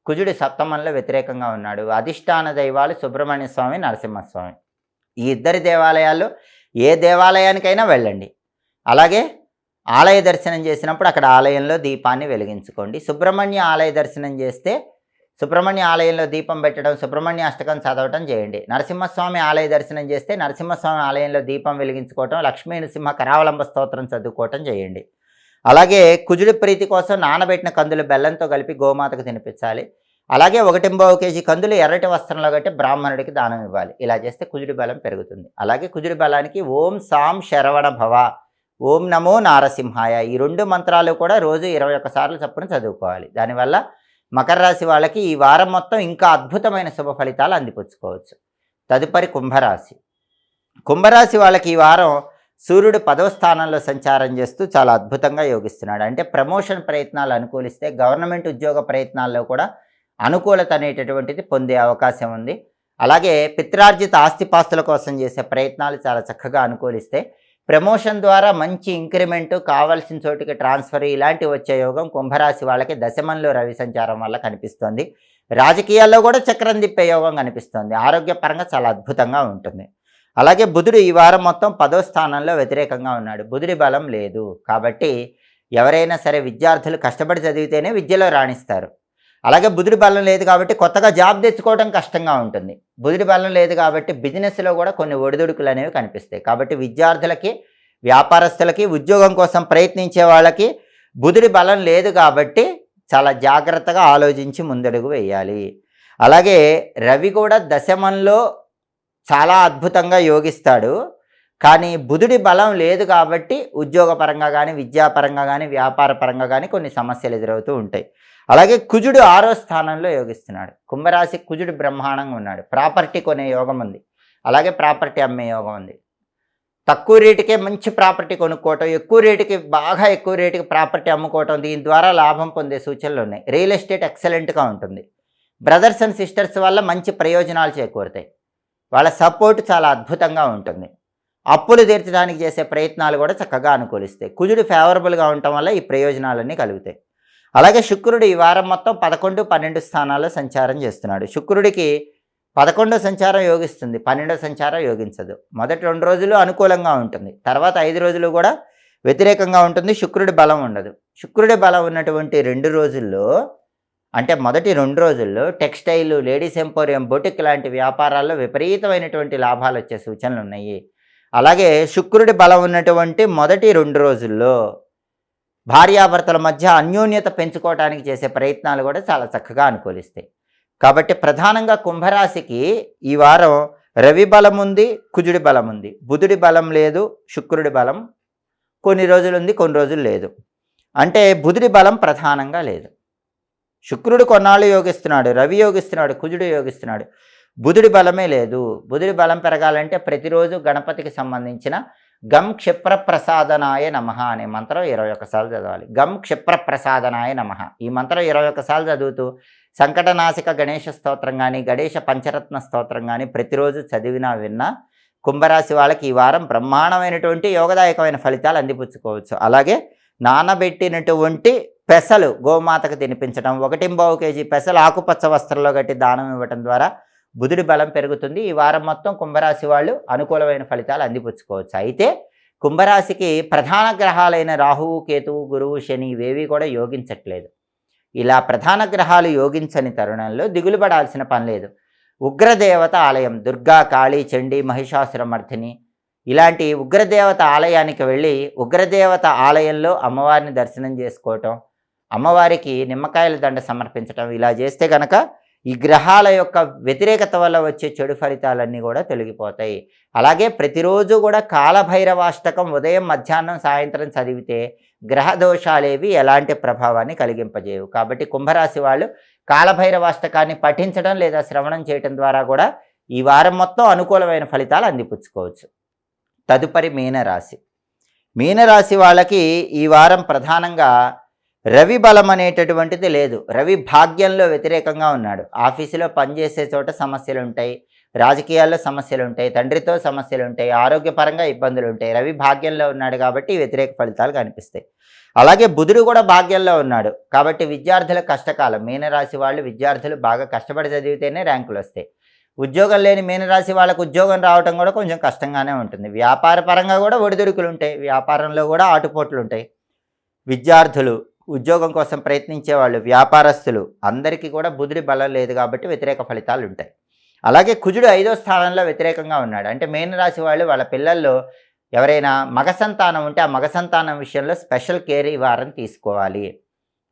కుజుడి సప్తమంలో వ్యతిరేకంగా ఉన్నాడు. అధిష్టాన దైవాలు సుబ్రహ్మణ్య స్వామి, నరసింహస్వామి. ఈ ఇద్దరి దేవాలయాల్లో ఏ దేవాలయానికైనా వెళ్ళండి. అలాగే ఆలయ దర్శనం చేసినప్పుడు అక్కడ ఆలయంలో దీపాన్ని వెలిగించుకోండి. సుబ్రహ్మణ్య ఆలయ దర్శనం చేస్తే సుబ్రహ్మణ్య ఆలయంలో దీపం పెట్టడం, సుబ్రహ్మణ్య అష్టకం చదవటం చేయండి. నరసింహస్వామి ఆలయ దర్శనం చేస్తే నరసింహస్వామి ఆలయంలో దీపం వెలిగించుకోవటం, లక్ష్మీ నరసింహ కరావలంబ స్తోత్రం చదువుకోవటం చేయండి. అలాగే కుజుడి ప్రీతి కోసం నానబెట్టిన కందులు బెల్లంతో కలిపి గోమాతకు తినిపించాలి. అలాగే 1.5 కేజీ కందులు ఎర్రటి వస్త్రంలో కట్టి బ్రాహ్మణుడికి దానం ఇవ్వాలి. ఇలా చేస్తే కుజుడి బలం పెరుగుతుంది. అలాగే కుజుడి బలానికి ఓం సాం శరవణ భవ, ఓం నమో నారసింహాయ ఈ 2 మంత్రాలు కూడా రోజు 21 సార్లు చప్పున చదువుకోవాలి. దానివల్ల మకర రాశి వాళ్ళకి ఈ వారం మొత్తం ఇంకా అద్భుతమైన శుభ ఫలితాలు అందిపుచ్చుకోవచ్చు. తదుపరి కుంభరాశి. కుంభరాశి వాళ్ళకి ఈ వారం సూర్యుడు 10వ స్థానంలో సంచారం చేస్తూ చాలా అద్భుతంగా యోగిస్తున్నాడు. అంటే ప్రమోషన్ ప్రయత్నాలు అనుకూలిస్తే గవర్నమెంట్ ఉద్యోగ ప్రయత్నాల్లో కూడా అనుకూలత అనేటటువంటిది పొందే అవకాశం ఉంది. అలాగే పిత్రార్జిత ఆస్తిపాస్తుల కోసం చేసే ప్రయత్నాలు చాలా చక్కగా అనుకూలిస్తే ప్రమోషన్ ద్వారా మంచి ఇంక్రిమెంటు, కావాల్సిన చోటికి ట్రాన్స్ఫర్ ఇలాంటివి వచ్చే యోగం కుంభరాశి వాళ్ళకి దశమంలో రవి సంచారం వల్ల కనిపిస్తోంది. రాజకీయాల్లో కూడా చక్రం తిప్పే యోగం కనిపిస్తోంది. ఆరోగ్యపరంగా చాలా అద్భుతంగా ఉంటుంది. అలాగే బుధుడు ఈ వారం మొత్తం 10వ స్థానంలో వ్యతిరేకంగా ఉన్నాడు. బుధుడి బలం లేదు. కాబట్టి ఎవరైనా సరే విద్యార్థులు కష్టపడి చదివితేనే విద్యలో రాణిస్తారు. అలాగే బుధుడి బలం లేదు కాబట్టి కొత్తగా జాబ్ తెచ్చుకోవడం కష్టంగా ఉంటుంది. బుధుడి బలం లేదు కాబట్టి బిజినెస్లో కూడా కొన్ని ఒడిదుడుకులు అనేవి కనిపిస్తాయి. కాబట్టి విద్యార్థులకి, వ్యాపారస్తులకి, ఉద్యోగం కోసం ప్రయత్నించే వాళ్ళకి బుధుడి బలం లేదు కాబట్టి చాలా జాగ్రత్తగా ఆలోచించి ముందడుగు వేయాలి. అలాగే రవి కూడా దశమంలో చాలా అద్భుతంగా యోగిస్తాడు. కానీ బుధుడి బలం లేదు కాబట్టి ఉద్యోగపరంగా కానీ, విద్యాపరంగా కానీ, వ్యాపార పరంగా కానీ కొన్ని సమస్యలు ఎదురవుతూ ఉంటాయి. అలాగే కుజుడు 6వ స్థానంలో యోగిస్తున్నాడు. కుంభరాశి కుజుడు బ్రహ్మాండంగా ఉన్నాడు. ప్రాపర్టీ కొనే యోగం ఉంది. అలాగే ప్రాపర్టీ అమ్మే యోగం ఉంది. తక్కువ రేటుకే మంచి ప్రాపర్టీ కొనుక్కోవటం, బాగా ఎక్కువ రేటుకి ప్రాపర్టీ అమ్ముకోవటం, దీని ద్వారా లాభం పొందే సూచనలు ఉన్నాయి. రియల్ ఎస్టేట్ ఎక్సలెంట్గా ఉంటుంది. బ్రదర్స్ అండ్ సిస్టర్స్ వల్ల మంచి ప్రయోజనాలు చేకూరుతాయి. వాళ్ళ సపోర్ట్ చాలా అద్భుతంగా ఉంటుంది. అప్పులు తీర్చడానికి చేసే ప్రయత్నాలు కూడా చక్కగా అనుకూలిస్తాయి. కుజుడు ఫేవరబుల్గా ఉండటం వల్ల ఈ ప్రయోజనాలన్నీ కలుగుతాయి. అలాగే శుక్రుడు ఈ వారం మొత్తం 11, 12 స్థానాల్లో సంచారం చేస్తున్నాడు. శుక్రుడికి 11వ సంచారం యోగిస్తుంది, 12వ సంచారం యోగించదు. మొదటి 2 రోజులు అనుకూలంగా ఉంటుంది. తర్వాత 5 రోజులు కూడా వ్యతిరేకంగా ఉంటుంది. శుక్రుడి బలం ఉండదు. శుక్రుడి బలం ఉన్నటువంటి 2 రోజుల్లో అంటే మొదటి 2 రోజుల్లో టెక్స్టైల్, లేడీస్ ఎంపోరియం, బొటిక్ లాంటి వ్యాపారాల్లో విపరీతమైనటువంటి లాభాలు వచ్చే సూచనలు ఉన్నాయి. అలాగే శుక్రుడి బలం ఉన్నటువంటి మొదటి 2 రోజుల్లో భార్యాభర్తల మధ్య అన్యోన్యత పెంచుకోవడానికి చేసే ప్రయత్నాలు కూడా చాలా చక్కగా అనుకూలిస్తాయి. కాబట్టి ప్రధానంగా కుంభరాశికి ఈ వారం రవి బలం ఉంది, కుజుడి బలం ఉంది, బుధుడి బలం లేదు, శుక్రుడి బలం కొన్ని రోజులు ఉంది, కొన్ని రోజులు లేదు. అంటే బుధుడి బలం ప్రధానంగా లేదు. శుక్రుడు కొన్నాళ్ళు యోగిస్తున్నాడు, రవి యోగిస్తున్నాడు, కుజుడు యోగిస్తున్నాడు, బుధుడి బలమే లేదు. బుధుడి బలం పెరగాలంటే ప్రతిరోజు గణపతికి సంబంధించిన గం క్షిప్రప్రసాదనాయ నమః అనే మంత్రం 21 సార్లు చదవాలి. గం క్షిప్రప్రసాదనాయ నమః ఈ మంత్రం 21 సార్లు చదువుతూ సంకటనాశక గణేష స్తోత్రం కానీ, గణేష పంచరత్న స్తోత్రం కానీ ప్రతిరోజు చదివినా విన్నా కుంభరాశి వాళ్ళకి ఈ వారం బ్రహ్మాండమైనటువంటి యోగదాయకమైన ఫలితాలు అందిపుచ్చుకోవచ్చు. అలాగే నానబెట్టినటువంటి పెసలు గోమాతకు తినిపించడం, 1.25 కేజీ పెసలు ఆకుపచ్చ వస్త్రంలో కట్టి దానం ఇవ్వటం ద్వారా బుధుడి బలం పెరుగుతుంది. ఈ వారం మొత్తం కుంభరాశి వాళ్ళు అనుకూలమైన ఫలితాలు అందిపుచ్చుకోవచ్చు. అయితే కుంభరాశికి ప్రధాన గ్రహాలైన రాహువు, కేతువు, గురువు, శని ఇవేవి కూడా యోగించట్లేదు. ఇలా ప్రధాన గ్రహాలు యోగించని తరుణంలో దిగులు పడాల్సిన పని లేదు. ఉగ్రదేవత ఆలయం దుర్గా, కాళీ, చండీ, మహిషాసురమర్ధిని ఇలాంటి ఉగ్రదేవత ఆలయానికి వెళ్ళి ఉగ్రదేవత ఆలయంలో అమ్మవారిని దర్శనం చేసుకోవటం, అమ్మవారికి నిమ్మకాయల దండ సమర్పించటం ఇలా చేస్తే కనుక ఈ గ్రహాల యొక్క వ్యతిరేకత వల్ల వచ్చే చెడు ఫలితాలన్నీ కూడా తొలగిపోతాయి. అలాగే ప్రతిరోజు కూడా కాలభైరవాష్టకం ఉదయం, మధ్యాహ్నం, సాయంత్రం చదివితే గ్రహ దోషాలేవి ఎలాంటి ప్రభావాన్ని కలిగింపజేయవు. కాబట్టి కుంభరాశి వాళ్ళు కాలభైరవాష్టకాన్ని పఠించడం లేదా శ్రవణం చేయటం ద్వారా కూడా ఈ వారం మొత్తం అనుకూలమైన ఫలితాలు అందిపుచ్చుకోవచ్చు. తదుపరి మీనరాశి. మీనరాశి వాళ్ళకి ఈ వారం ప్రధానంగా రవి బలం అనేటటువంటిది లేదు. రవి భాగ్యంలో వ్యతిరేకంగా ఉన్నాడు. ఆఫీసులో పనిచేసే చోట సమస్యలు ఉంటాయి, రాజకీయాల్లో సమస్యలు ఉంటాయి, తండ్రితో సమస్యలు ఉంటాయి, ఆరోగ్యపరంగా ఇబ్బందులు ఉంటాయి. రవి భాగ్యంలో ఉన్నాడు కాబట్టి వ్యతిరేక ఫలితాలు కనిపిస్తాయి. అలాగే బుధుడు కూడా భాగ్యంలో ఉన్నాడు కాబట్టి విద్యార్థుల కష్టకాలం. మీనరాశి వాళ్ళు విద్యార్థులు బాగా కష్టపడి చదివితేనే ర్యాంకులు వస్తాయి. ఉద్యోగం లేని మీనరాశి వాళ్ళకు ఉద్యోగం రావటం కూడా కొంచెం కష్టంగానే ఉంటుంది. వ్యాపార పరంగా కూడా ఒడిదుడుకులు ఉంటాయి, వ్యాపారంలో కూడా ఆటుపోట్లు ఉంటాయి. విద్యార్థులు, ఉద్యోగం కోసం ప్రయత్నించే వాళ్ళు, వ్యాపారస్తులు అందరికీ కూడా బుధుడి బలం లేదు కాబట్టి వ్యతిరేక ఫలితాలు ఉంటాయి. అలాగే కుజుడు 5వ స్థానంలో వ్యతిరేకంగా ఉన్నాడు. అంటే మీనరాశి వాళ్ళు వాళ్ళ పిల్లల్లో ఎవరైనా మగ సంతానం ఉంటే ఆ మగ సంతానం విషయంలో స్పెషల్ కేర్ ఈ వారం తీసుకోవాలి.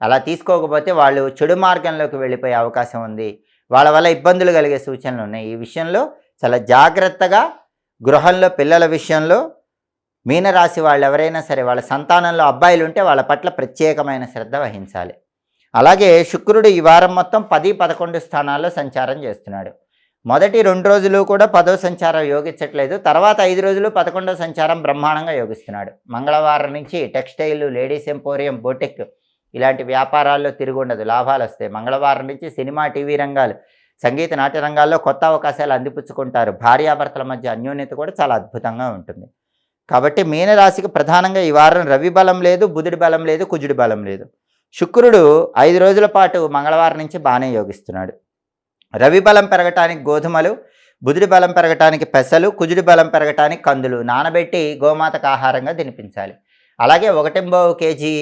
అలా తీసుకోకపోతే వాళ్ళు చెడు మార్గంలోకి వెళ్ళిపోయే అవకాశం ఉంది. వాళ్ళ వల్ల ఇబ్బందులు కలిగే సూచనలు ఉన్నాయి. ఈ విషయంలో చాలా జాగ్రత్తగా గృహంలో పిల్లల విషయంలో మీనరాశి వాళ్ళు ఎవరైనా సరే వాళ్ళ సంతానంలో అబ్బాయిలు ఉంటే వాళ్ళ పట్ల ప్రత్యేకమైన శ్రద్ధ వహించాలి. అలాగే శుక్రుడు ఈ వారం మొత్తం 10, 11 స్థానాల్లో సంచారం చేస్తున్నాడు. మొదటి 2 రోజులు కూడా 10వ సంచారం యోగించట్లేదు. తర్వాత 5 రోజులు 11వ సంచారం బ్రహ్మాండంగా యోగిస్తున్నాడు. మంగళవారం నుంచి టెక్స్టైల్, లేడీస్ ఎంపోరియం, బొటిక్ ఇలాంటి వ్యాపారాల్లో తిరుగుండదు, లాభాలు వస్తాయి. మంగళవారం నుంచి సినిమా, టీవీ రంగాలు, సంగీత, నాట్య రంగాల్లో కొత్త అవకాశాలు అందిపుచ్చుకుంటారు. భార్యాభర్తల మధ్య అన్యోన్యత కూడా చాలా అద్భుతంగా ఉంటుంది. కాబట్టి మీనరాశికి ప్రధానంగా ఈ వారం రవి బలం లేదు, బుధుడి బలం లేదు, కుజుడి బలం లేదు. శుక్రుడు 5 రోజుల పాటు మంగళవారం నుంచి బాగానే యోగిస్తున్నాడు. రవి బలం పెరగటానికి గోధుమలు, బుధుడి బలం పెరగటానికి పెసలు, కుజుడి బలం పెరగటానికి కందులు నానబెట్టి గోమాతకు ఆహారంగా తినిపించాలి. అలాగే 1.25 కేజీ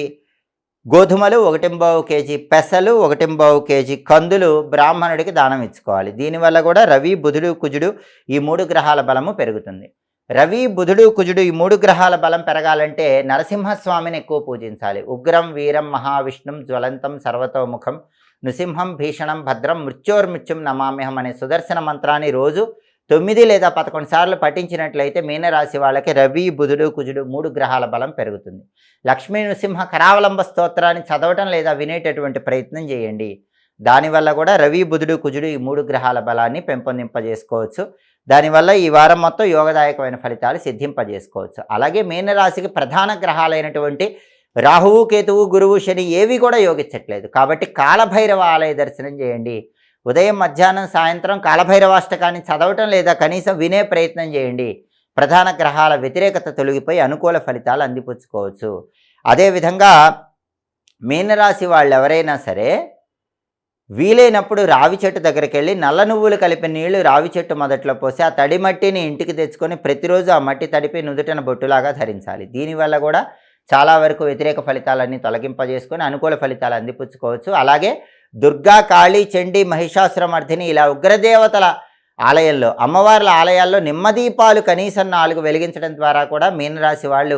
గోధుమలు, 1.25 కేజీ పెసలు, 1.25 కేజీ కందులు బ్రాహ్మణుడికి దానం ఇచ్చుకోవాలి. దీనివల్ల కూడా రవి, బుధుడు, కుజుడు ఈ 3 గ్రహాల బలము పెరుగుతుంది. రవి, బుధుడు, కుజుడు ఈ 3 గ్రహాల బలం పెరగాలంటే నరసింహస్వామిని ఎక్కువ పూజించాలి. ఉగ్రం వీరం మహావిష్ణుం జ్వలంతం సర్వతోముఖం నృసింహం భీషణం భద్రం మృత్యోర్మృత్యుం నమామ్యహం అనే సుదర్శన మంత్రాన్ని రోజు 9 లేదా 11 సార్లు పఠించినట్లయితే మీనరాశి వాళ్ళకి రవి, బుధుడు, కుజుడు 3 గ్రహాల బలం పెరుగుతుంది. లక్ష్మీ నృసింహ కరావలంబ స్తోత్రాన్ని చదవటం లేదా వినేటటువంటి ప్రయత్నం చేయండి. దానివల్ల కూడా రవి, బుధుడు, కుజుడు ఈ 3 గ్రహాల బలాన్ని పెంపొందింపజేసుకోవచ్చు. దానివల్ల ఈ వారం మొత్తం యోగదాయకమైన ఫలితాలు సిద్ధింపజేసుకోవచ్చు. అలాగే మీనరాశికి ప్రధాన గ్రహాలైనటువంటి రాహువు, కేతువు, గురువు, శని ఏవి కూడా యోగించట్లేదు. కాబట్టి కాలభైరవ ఆలయ దర్శనం చేయండి. ఉదయం, మధ్యాహ్నం, సాయంత్రం కాలభైరవాష్టకాన్ని చదవటం లేదా కనీసం వినే ప్రయత్నం చేయండి. ప్రధాన గ్రహాల వ్యతిరేకత తొలగిపోయి అనుకూల ఫలితాలు అందిపుచ్చుకోవచ్చు. అదేవిధంగా మీనరాశి వాళ్ళు ఎవరైనా సరే వీలైనప్పుడు రావి చెట్టు దగ్గరికి వెళ్ళి నల్ల నువ్వులు కలిపిన నీళ్లు రావి చెట్టు మొదట్లో పోసి ఆ తడి మట్టిని ఇంటికి తెచ్చుకొని ప్రతిరోజు ఆ మట్టి తడిపి నుదుటన బొట్టులాగా ధరించాలి. దీనివల్ల కూడా చాలా వరకు వ్యతిరేక ఫలితాలన్నీ తొలగింపజేసుకొని అనుకూల ఫలితాలు అందిపుచ్చుకోవచ్చు. అలాగే దుర్గా, కాళీ, చండీ, మహిషాసురమర్ధిని ఇలా ఉగ్రదేవతల ఆలయంలో అమ్మవార్ల ఆలయాల్లో నిమ్మదీపాలు కనీసం 4 వెలిగించడం ద్వారా కూడా మీనరాశి వాళ్ళు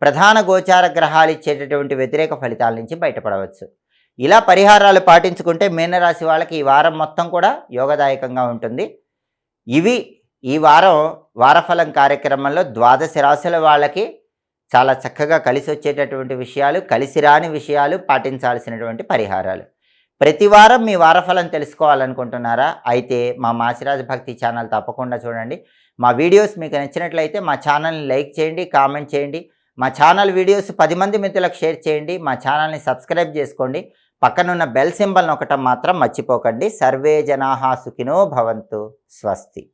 ప్రధాన గోచార గ్రహాలు ఇచ్చేటటువంటి వ్యతిరేక ఫలితాల నుంచి బయటపడవచ్చు. ఇలా పరిహారాలు పాటించుకుంటే మీనరాశి వాళ్ళకి ఈ వారం మొత్తం కూడా యోగదాయకంగా ఉంటుంది. ఇవి ఈ వారం వారఫలం కార్యక్రమంలో ద్వాదశ రాశుల వాళ్ళకి చాలా చక్కగా కలిసి వచ్చేటటువంటి విషయాలు, కలిసి రాని విషయాలు, పాటించాల్సినటువంటి పరిహారాలు. ప్రతి వారం మీ వారఫలం తెలుసుకోవాలనుకుంటున్నారా? అయితే మా మాచిరాజు భక్తి ఛానల్ తప్పకుండా చూడండి. మా వీడియోస్ మీకు నచ్చినట్లయితే మా ఛానల్ని లైక్ చేయండి, కామెంట్ చేయండి. మా ఛానల్ వీడియోస్ 10 మంది మిత్రులకు షేర్ చేయండి. మా ఛానల్ని సబ్స్క్రైబ్ చేసుకోండి. పక్కనున్న బెల్ సింబల్ నొక్కటం మాత్రం మర్చిపోకండి. సర్వే జనాః సుఖినో భవంతు. స్వస్తి.